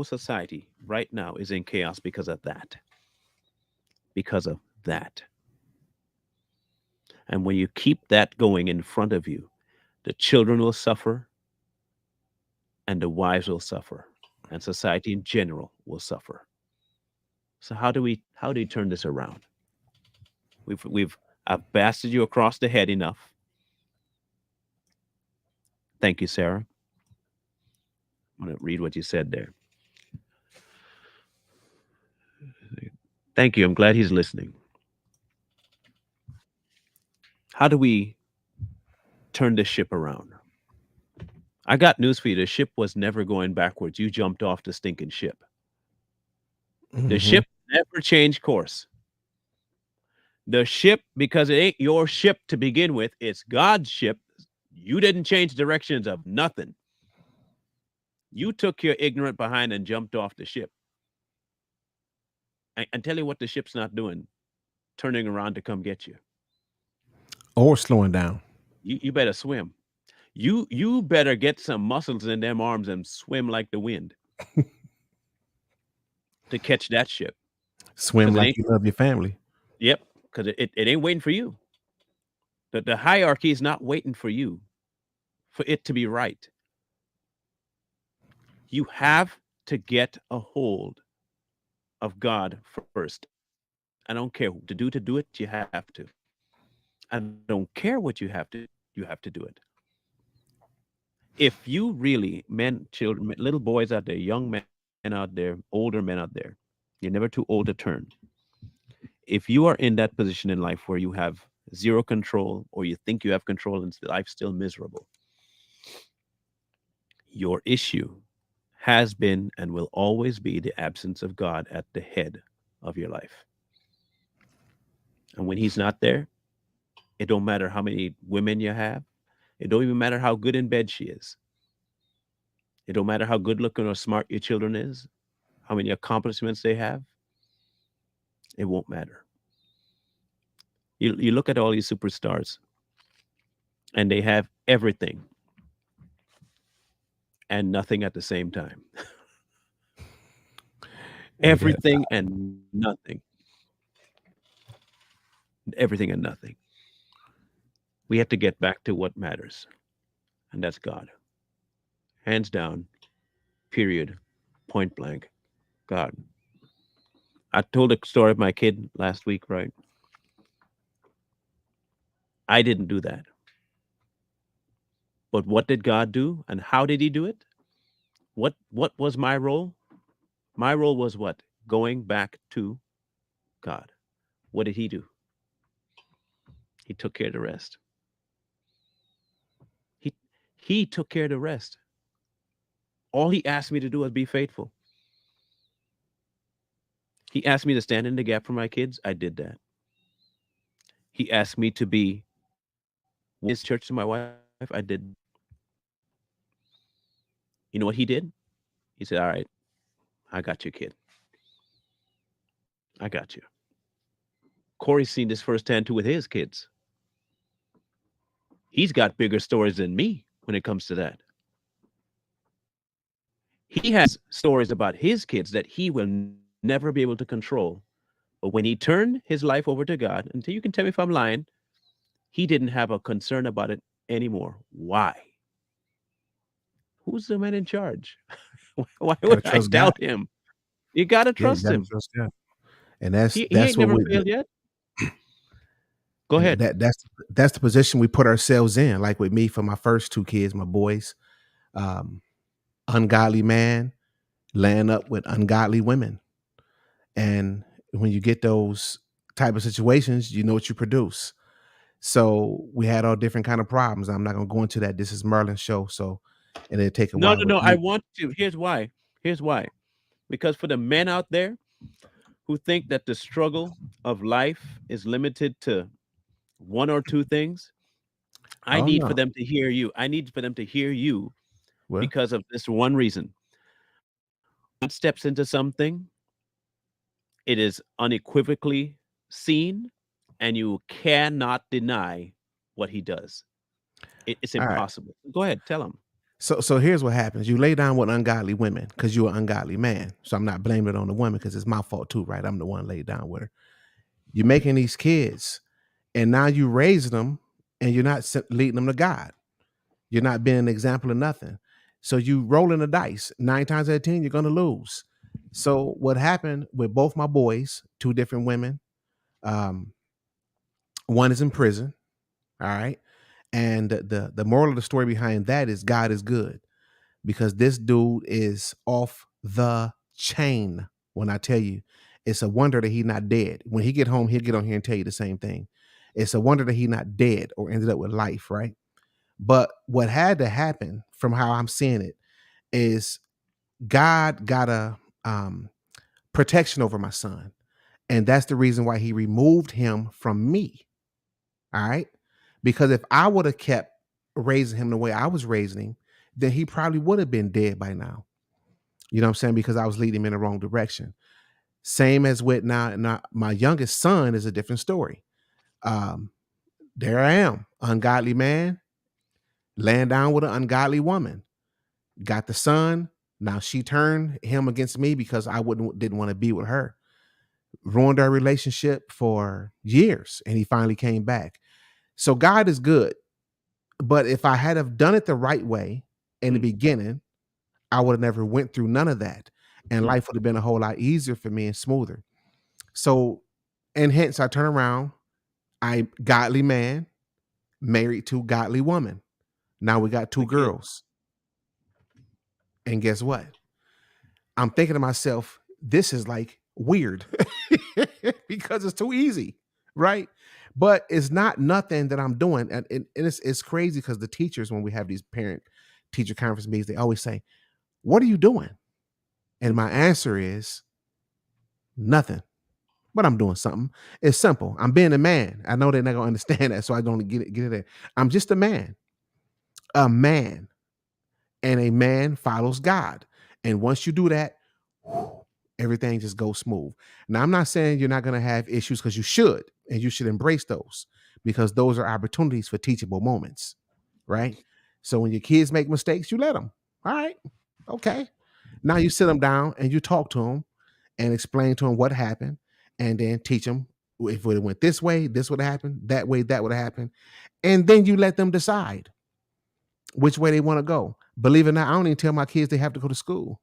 society right now is in chaos because of that. Because of that. And when you keep that going in front of you, the children will suffer and the wives will suffer and society in general will suffer. So how do we turn this around? I've blasted you across the head enough. Thank you, Sarah. I'm going to read what you said there. Thank you. I'm glad he's listening. How do we turn this ship around? I got news for you. The ship was never going backwards. You jumped off the stinking ship. The Mm-hmm. ship never changed course. The ship, because it ain't your ship to begin with, it's God's ship. You didn't change directions of nothing. You took your ignorant behind and jumped off the ship. And tell you what the ship's not doing, turning around to come get you. Or slowing down. You better swim. You better get some muscles in them arms and swim like the wind to catch that ship. Swim Because it like ain't, you love your family. yep, because it ain't waiting for you. The hierarchy is not waiting for you for it to be right. You have to get a hold of God first. I don't care to do it, you have to. I don't care what you have to do it. If you really, men, children, little boys out there, young men out there, older men out there, you're never too old to turn. If you are in that position in life where you have zero control or you think you have control and life's still miserable, your issue has been and will always be the absence of God at the head of your life. And when he's not there, it don't matter how many women you have. It don't even matter how good in bed she is. It don't matter how good looking or smart your children is, how many accomplishments they have. It won't matter. You look at all these superstars and they have everything and nothing at the same time. We got Everything and nothing. Everything and nothing. We have to get back to what matters, and that's God. Hands down, period, point blank, God. I told a story of my kid last week, right? I didn't do that. But what did God do and how did he do it? What was my role? My role was what? Going back to God. What did he do? He took care of the rest. He he took care of the rest. All he asked me to do was be faithful. He asked me to stand in the gap for my kids. I did that. He asked me to be witness church to my wife. I did that. You know what he did? He said, "All right, I got you, kid. I got you." Corey's seen this firsthand too with his kids. He's got bigger stories than me when it comes to that. He has stories about his kids that he will never be able to control. But when he turned his life over to God, until you can tell me if I'm lying, he didn't have a concern about it anymore. Why? Who's the man in charge? Why gotta would I trust God. doubt him? You got to Yeah, you trust gotta him. trust God. And that's He that's ain't what never we failed yet. Go and ahead. that's the position we put ourselves in. Like with me for my first two kids, my boys, um, ungodly man laying up with ungodly women. And when you get those type of situations, you know what you produce. So we had all different kind of problems. I'm not gonna go into that. This is Merlin's show, so and it'll take a No, while no, with no. I me. want to. Here's why. Here's why. Because for the men out there, who think that the struggle of life is limited to one or two things, I Oh need for no. them to hear you. I need for them to hear you Well, because of this one reason. God steps into something, it is unequivocally seen, and you cannot deny what he does. It's all right. impossible. Go ahead, tell them. So here's what happens. You lay down with ungodly women because you're an ungodly man. So I'm not blaming it on the woman because it's my fault too, right? I'm the one laid down with her. You're making these kids, and now you raise them, and you're not leading them to God. You're not being an example of nothing. So you rolling the dice. 9 times out of 10, you're gonna lose. So what happened with both my boys, two different women, um, one is in prison. All right. And the moral of the story behind that is God is good because this dude is off the chain. When I tell you, it's a wonder that he's not dead. When he get home, he'll get on here and tell you the same thing. It's a wonder that he's not dead or ended up with life, right? But what had to happen from how I'm seeing it is God got a protection over my son. And that's the reason why he removed him from me. All right. Because if I would have kept raising him the way I was raising him, then he probably would have been dead by now. You know what I'm saying? Because I was leading him in the wrong direction. Same as with now my youngest son is a different story. Um, there I am, ungodly man, laying down with an ungodly woman. Got the son. Now she turned him against me because I didn't want to be with her. Ruined our relationship for years, and he finally came back. So God is good. But if I had have done it the right way in the Mm, beginning, I would have never went through none of that. And mm, life would have been a whole lot easier for me and smoother. So, and hence I turn around, I godly man, married to godly woman. Now we got two look here. girls. And guess what? I'm thinking to myself, this is like weird because it's too easy, right? But it's not nothing that I'm doing. And it's crazy because the teachers, when we have these parent teacher conference meetings, they always say, what are you doing? And my answer is nothing. But I'm doing something. It's simple. I'm being a man. I know they're not gonna understand that, so I don't get it there. I'm just a man. A man. And a man follows God. And once you do that, whew, everything just goes smooth. Now, I'm not saying you're not going to have issues because you should, and you should embrace those because those are opportunities for teachable moments, right? So when your kids make mistakes, you let them. All right, okay. Now you sit them down and you talk to them and explain to them what happened, and then teach them if it went this way, this would happen, that way, that would happen, and then you let them decide which way they want to go. Believe it or not, I don't even tell my kids they have to go to school.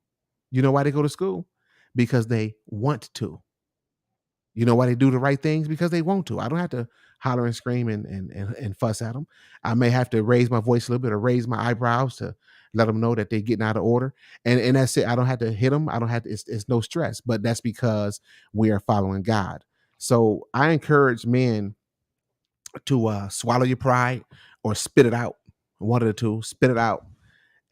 You know why they go to school? Because they want to. You know why they do the right things? Because they want to. I don't have to holler and scream and fuss at them. I may have to raise my voice a little bit or raise my eyebrows to let them know that they're getting out of order. And that's it. I don't have to hit them. I don't have to, it's no stress, but that's because we are following God. So I encourage men to swallow your pride or spit it out. One of the two, spit it out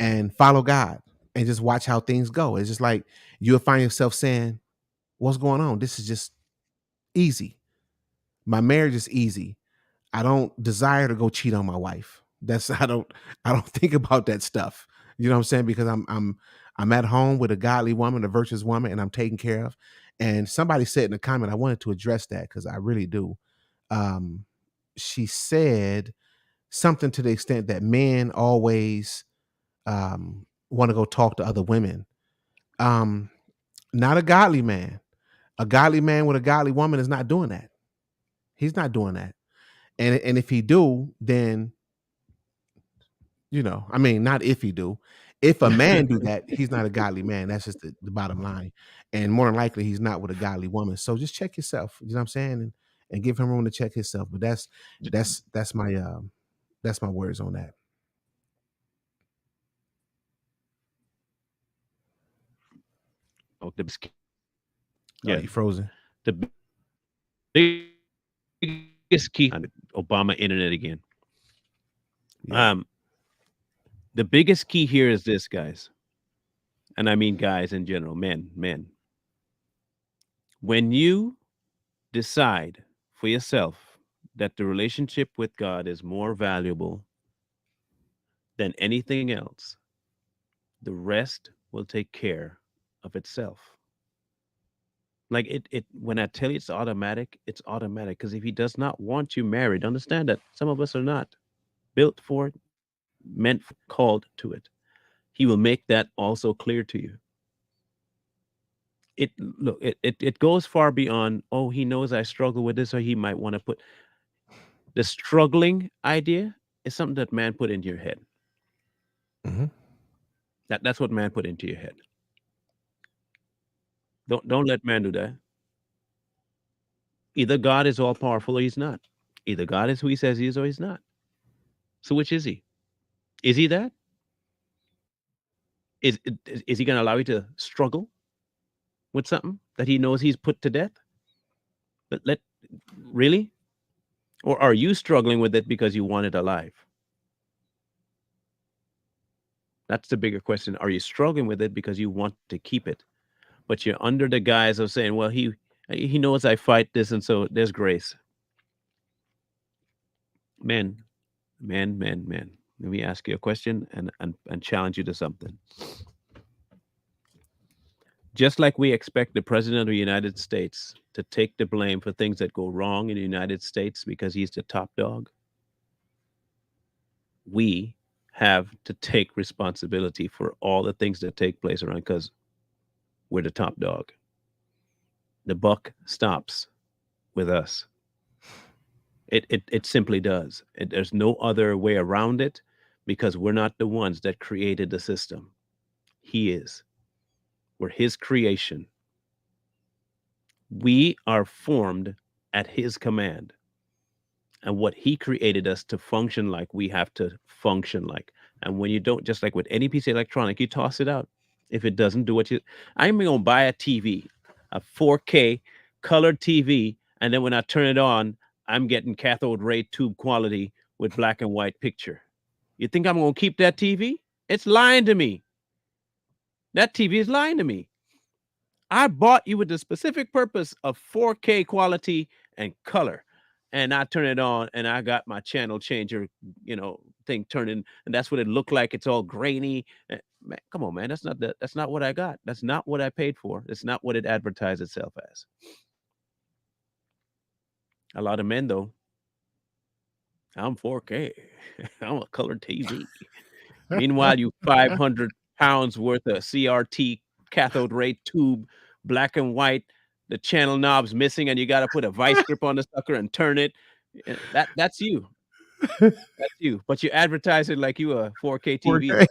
and follow God and just watch how things go. It's just like you'll find yourself saying, what's going on? This is just easy. My marriage is easy. I don't desire to go cheat on my wife. That's I don't think about that stuff. You know what I'm saying? Because I'm at home with a godly woman, a virtuous woman, and I'm taken care of. And somebody said in the comment, I wanted to address that because I really do. Um, she said something to the extent that men always want to go talk to other women. Um, Not a godly man. A godly man with a godly woman is not doing that. He's not doing that. And if he do, then I mean, not if he do. If a man do that, he's not a godly man. That's just the bottom line. And more than likely, he's not with a godly woman. So just check yourself. You know what I'm saying? And give him room to check himself. But that's my words on that. Oh, Oh, yeah, you frozen? the biggest key on Obama internet again. Yeah. Um, the biggest key here is this, guys, and I mean guys in general, men. When you decide for yourself that the relationship with God is more valuable than anything else, the rest will take care of itself. Like when I tell you it's automatic, it's automatic. Because if he does not want you married, understand that some of us are not built for it, meant for it, called to it. He will make that also clear to you. It goes far beyond, oh, he knows I struggle with this, or he might want to put the struggling idea is something that man put into your head. Hmm. That's what man put into your head. Don't let man do that. Either God is all powerful or he's not. Either God is who he says he is or he's not. So which is he? Is he that? Is he going to allow you to struggle with something that he knows he's put to death? But let really? Or are you struggling with it because you want it alive? That's the bigger question. Are you struggling with it because you want to keep it, but you're under the guise of saying, "Well, he knows I fight this, and so there's grace." Men, men. Let me ask you a question and challenge you to something. Just like we expect the president of the United States to take the blame for things that go wrong in the United States because he's the top dog, we have to take responsibility for all the things that take place around because we're the top dog. The buck stops with us. It simply does. There's no other way around it because we're not the ones that created the system. He is. We're his creation. We are formed at his command. And what he created us to function like, we have to function like. And when you don't, just like with any piece of electronic, you toss it out. If it doesn't do what you, I'm going to buy a TV, a 4K colored TV, and then when I turn it on, I'm getting cathode ray tube quality with black and white picture. You think I'm going to keep that TV? It's lying to me. That TV is lying to me. I bought you with the specific purpose of 4K quality and color. And I turn it on and I got my channel changer, thing turning, and that's what it looked like. It's all grainy. Man, come on, man. That's not what I got. That's not what I paid for. It's not what it advertised itself as. A lot of men though, I'm 4K. I'm a color TV. Meanwhile, you 500 pounds worth of CRT cathode ray tube, black and white, the channel knob's missing, and you got to put a vice grip on the sucker and turn it. That's you. That's you. But you advertise it like you a 4K TV,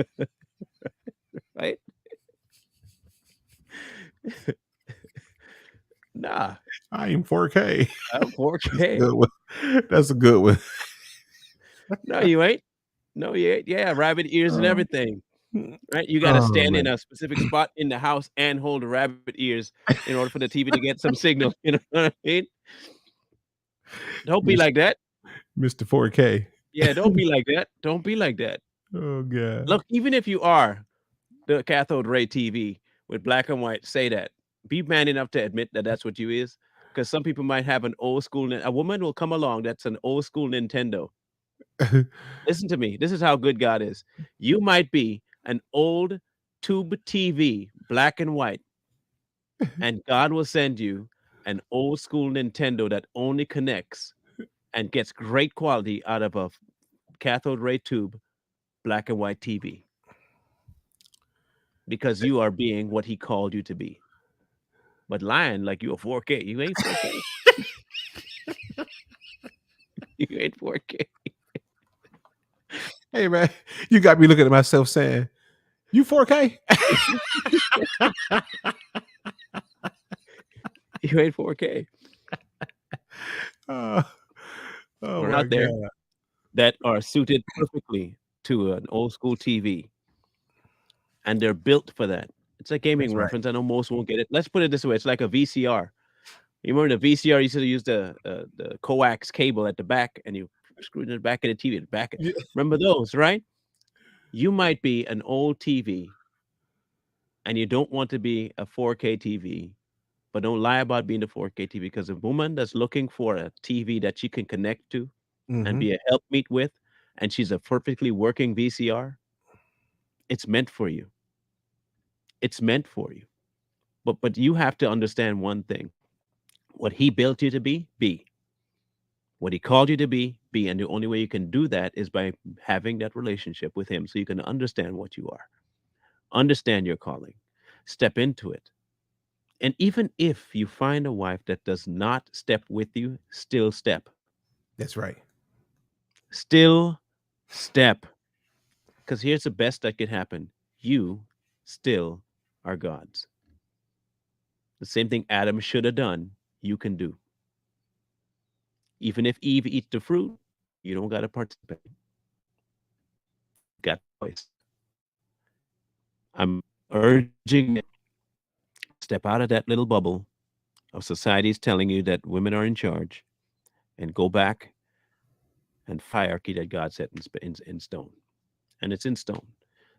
4K. right? Nah, I am 4K. I'm 4K. Good one. That's a good one. No, you ain't. No, you ain't. Yeah, rabbit ears and Oh, everything. Right? You got to oh, stand in man. a specific spot in the house and hold the rabbit ears in order for the TV to get some signal. You know what I mean? Don't be Mis- like that. Mr. 4K. Yeah, don't be like that. Don't be like that. Oh God. Look, even if you are the cathode ray TV with black and white, say that. Be man enough to admit that that's what you is. Because some people might have an old school, a woman will come along that's an old school Nintendo. Listen to me. This is how good God is. You might be an old tube TV, black and white, and God will send you an old school Nintendo that only connects and gets great quality out of a cathode ray tube, black and white TV because you are being what he called you to be. But lying like you a 4K, you ain't 4K. You ain't 4K. Hey man, you got me looking at myself saying, "You 4K?" You ain't 4K. Oh, oh Or my out there God. that are suited perfectly to an old school TV, and they're built for that. It's a gaming That's right. reference. I know most won't get it. Let's put it this way: it's like a VCR. You remember the VCR used to use the coax cable at the back, and you screw it in the back of the TV. The back. Yeah. Remember those, right? You might be an old TV, and you don't want to be a 4K TV. But don't lie about being the 4K TV, because a woman that's looking for a TV that she can connect to and Mm-hmm. be a helpmeet with, and she's a perfectly working VCR, it's meant for you. It's meant for you. But you have to understand one thing. What he built you to be. What he called you to be. And the only way you can do that is by having that relationship with him so you can understand what you are. Understand your calling. Step into it. And even if you find a wife that does not step with you, still step. That's right. Still step. Because here's the best that could happen: you still are God's. The same thing Adam should have done, you can do. Even if Eve eats the fruit, you don't got to participate. You got the choice. I'm urging men, step out of that little bubble of society's telling you that women are in charge, and go back and hierarchy that God set in stone. And it's in stone.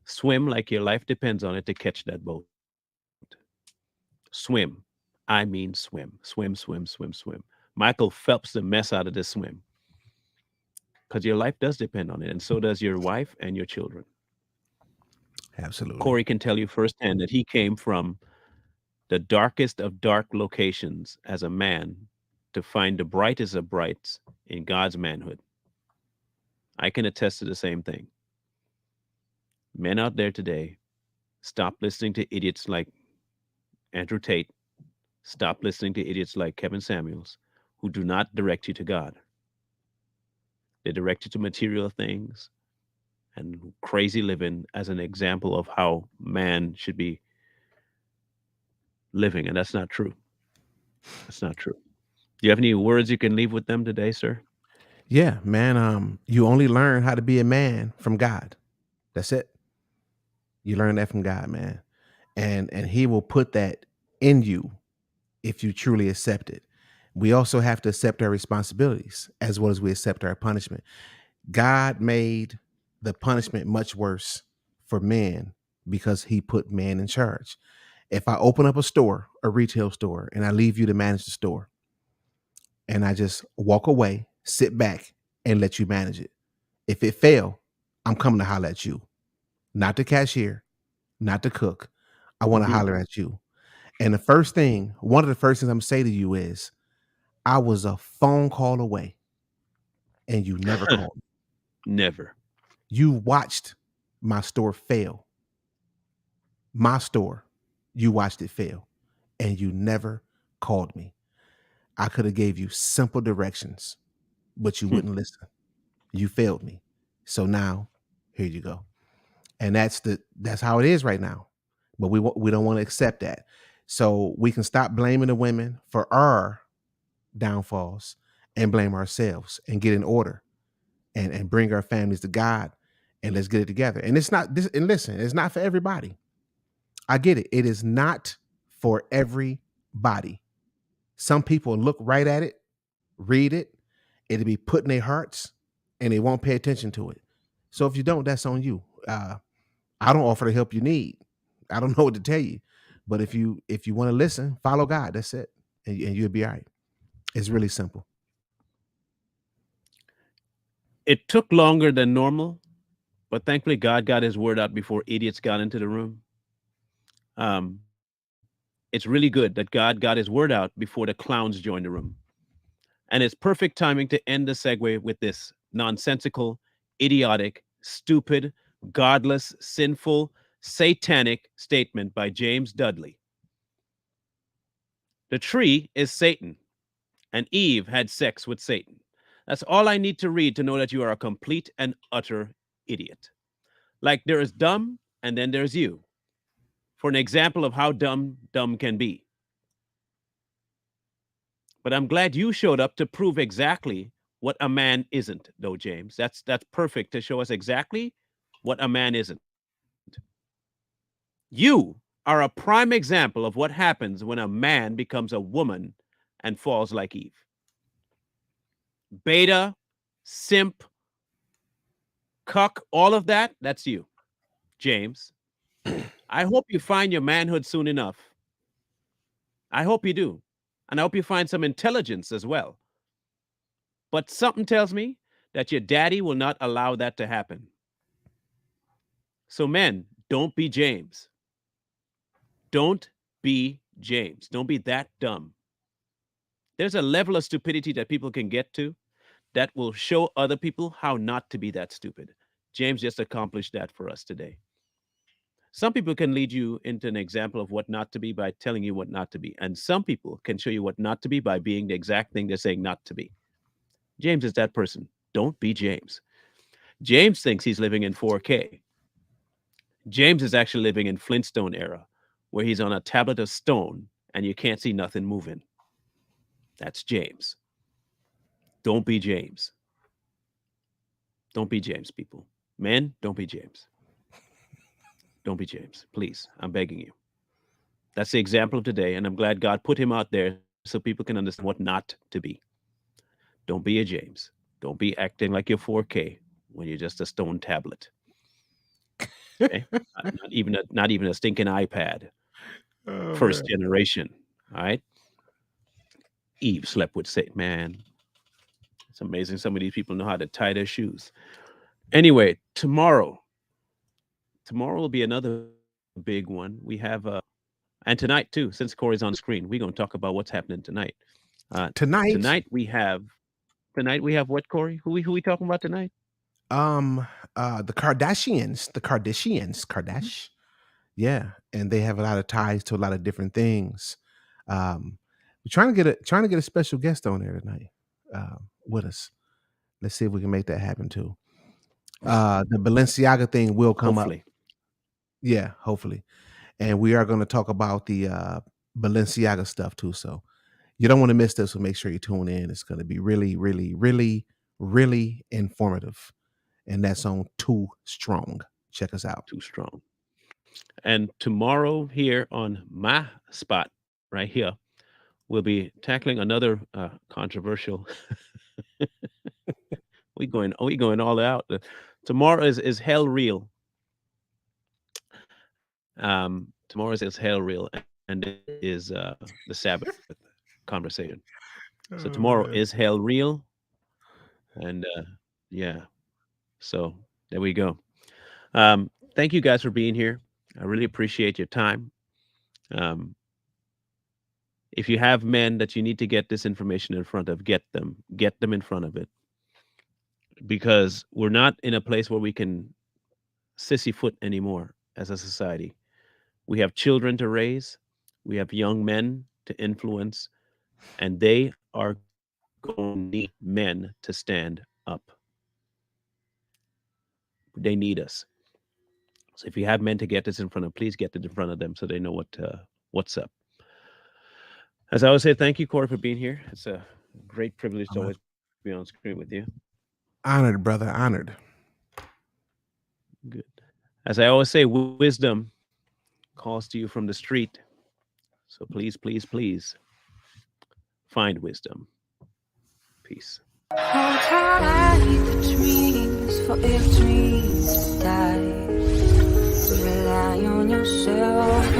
Swim like your life depends on it to catch that boat. Swim. I mean swim. Swim, swim, swim, swim. Michael Phelps the mess out of this swim, because your life does depend on it, and so does your wife and your children. Absolutely. Corey can tell you firsthand that he came from the darkest of dark locations as a man to find the brightest of brights in God's manhood. I can attest to the same thing. Men out there today, stop listening to idiots like Andrew Tate. Stop listening to idiots like Kevin Samuels, who do not direct you to God. They direct you to material things and crazy living as an example of how man should be living. And that's not true. That's not true. Do you have any words you can leave with them today, sir? Yeah, man. You only learn how to be a man from God. That's it. You learn that from God, man. And he will put that in you if you truly accept it. We also have to accept our responsibilities as well as we accept our punishment. God made the punishment much worse for men because he put man in charge. If I open up a store, a retail store, and I leave you to manage the store, and I just walk away, sit back, and let you manage it. If it fail, I'm coming to holler at you, not the cashier, not the cook. I want to Mhm. holler at you. And the first thing, one of the first things I'm gonna say to you is, I was a phone call away, and you never called me. Never. You watched my store fail. My store, you watched it fail, and you never called me. I could have gave you simple directions, but you Hmm. wouldn't listen. You failed me. So now, here you go. And that's how it is right now. But we don't want to accept that. So we can stop blaming the women for our downfalls and blame ourselves and get in order and bring our families to God, and let's get it together. And it's not this, and listen, it's not for everybody. I get it. It is not for everybody. Some people look right at it, read it, it'll be put in their hearts, and they won't pay attention to it. So if you don't, that's on you. I don't offer the help you need. I don't know what to tell you. But if you want to listen, follow God. That's it. And you'll be all right. It's really simple. It took longer than normal, but thankfully God got his word out before idiots got into the room. It's really good that God got his word out before the clowns joined the room. And it's perfect timing to end the segue with this nonsensical, idiotic, stupid, godless, sinful, satanic statement by James Dudley. The tree is Satan, and Eve had sex with Satan. That's all I need to read to know that you are a complete and utter idiot. Like there is dumb, and then there's you. For an example of how dumb can be. But I'm glad you showed up to prove exactly what a man isn't, though, James. That's perfect to show us exactly what a man isn't. You are a prime example of what happens when a man becomes a woman and falls like Eve. Beta, simp, cuck, all of that, that's you, James. I hope you find your manhood soon enough. I hope you do. And I hope you find some intelligence as well. But something tells me that your daddy will not allow that to happen. So, men, don't be James. Don't be James. Don't be that dumb. There's a level of stupidity that people can get to that will show other people how not to be that stupid. James just accomplished that for us today. Some people can lead you into an example of what not to be by telling you what not to be. And some people can show you what not to be by being the exact thing they're saying not to be. James is that person. Don't be James. James thinks he's living in 4K. James is actually living in Flintstone era, where he's on a tablet of stone and you can't see nothing moving. That's James. Don't be James. Don't be James, people. Men, don't be James. Don't be James. Please, I'm begging you. That's the example of today, and I'm glad God put him out there so people can understand what not to be. Don't be a James. Don't be acting like you're 4K when you're just a stone tablet. Okay? Not even a stinking iPad. Oh, First man. generation. All right. Eve slept with Satan. Man, it's amazing. Some of these people know how to tie their shoes. Anyway, tomorrow will be another big one. We have and tonight too, since Corey's on screen, we're gonna talk about what's happening tonight. Tonight, Tonight we have what, Corey? Who we talking about tonight? the Kardashians, yeah, and they have a lot of ties to a lot of different things. We're trying to get a special guest on there tonight, with us. Let's see if we can make that happen too. The Balenciaga thing will come up. Hopefully. Yeah, hopefully. And we are going to talk about the Balenciaga stuff too. So you don't want to miss this. So make sure you tune in. It's going to be really, really, really, really informative. And that's on Too Strong. Check us out. Too strong. And tomorrow here on my spot right here, we'll be tackling another controversial. we going all out. Tomorrow is hell real. Tomorrow is hell real, and it is the Sabbath conversation. So tomorrow is hell real, and yeah. So there we go. Thank you guys for being here. I really appreciate your time. If you have men that you need to get this information in front of, get them in front of it, because we're not in a place where we can sissy foot anymore as a society. We have children to raise, we have young men to influence, and they are going to need men to stand up. They need us. So if you have men to get this in front of, please get it in front of them so they know what's up. As I always say, thank you, Corey, for being here. It's a great privilege to always be on screen with you. Honored, brother. Honored. Good. As I always say, wisdom calls to you from the street. So please, please, please find wisdom. Peace. Hold tight the dreams, for if dreams die, rely on yourself.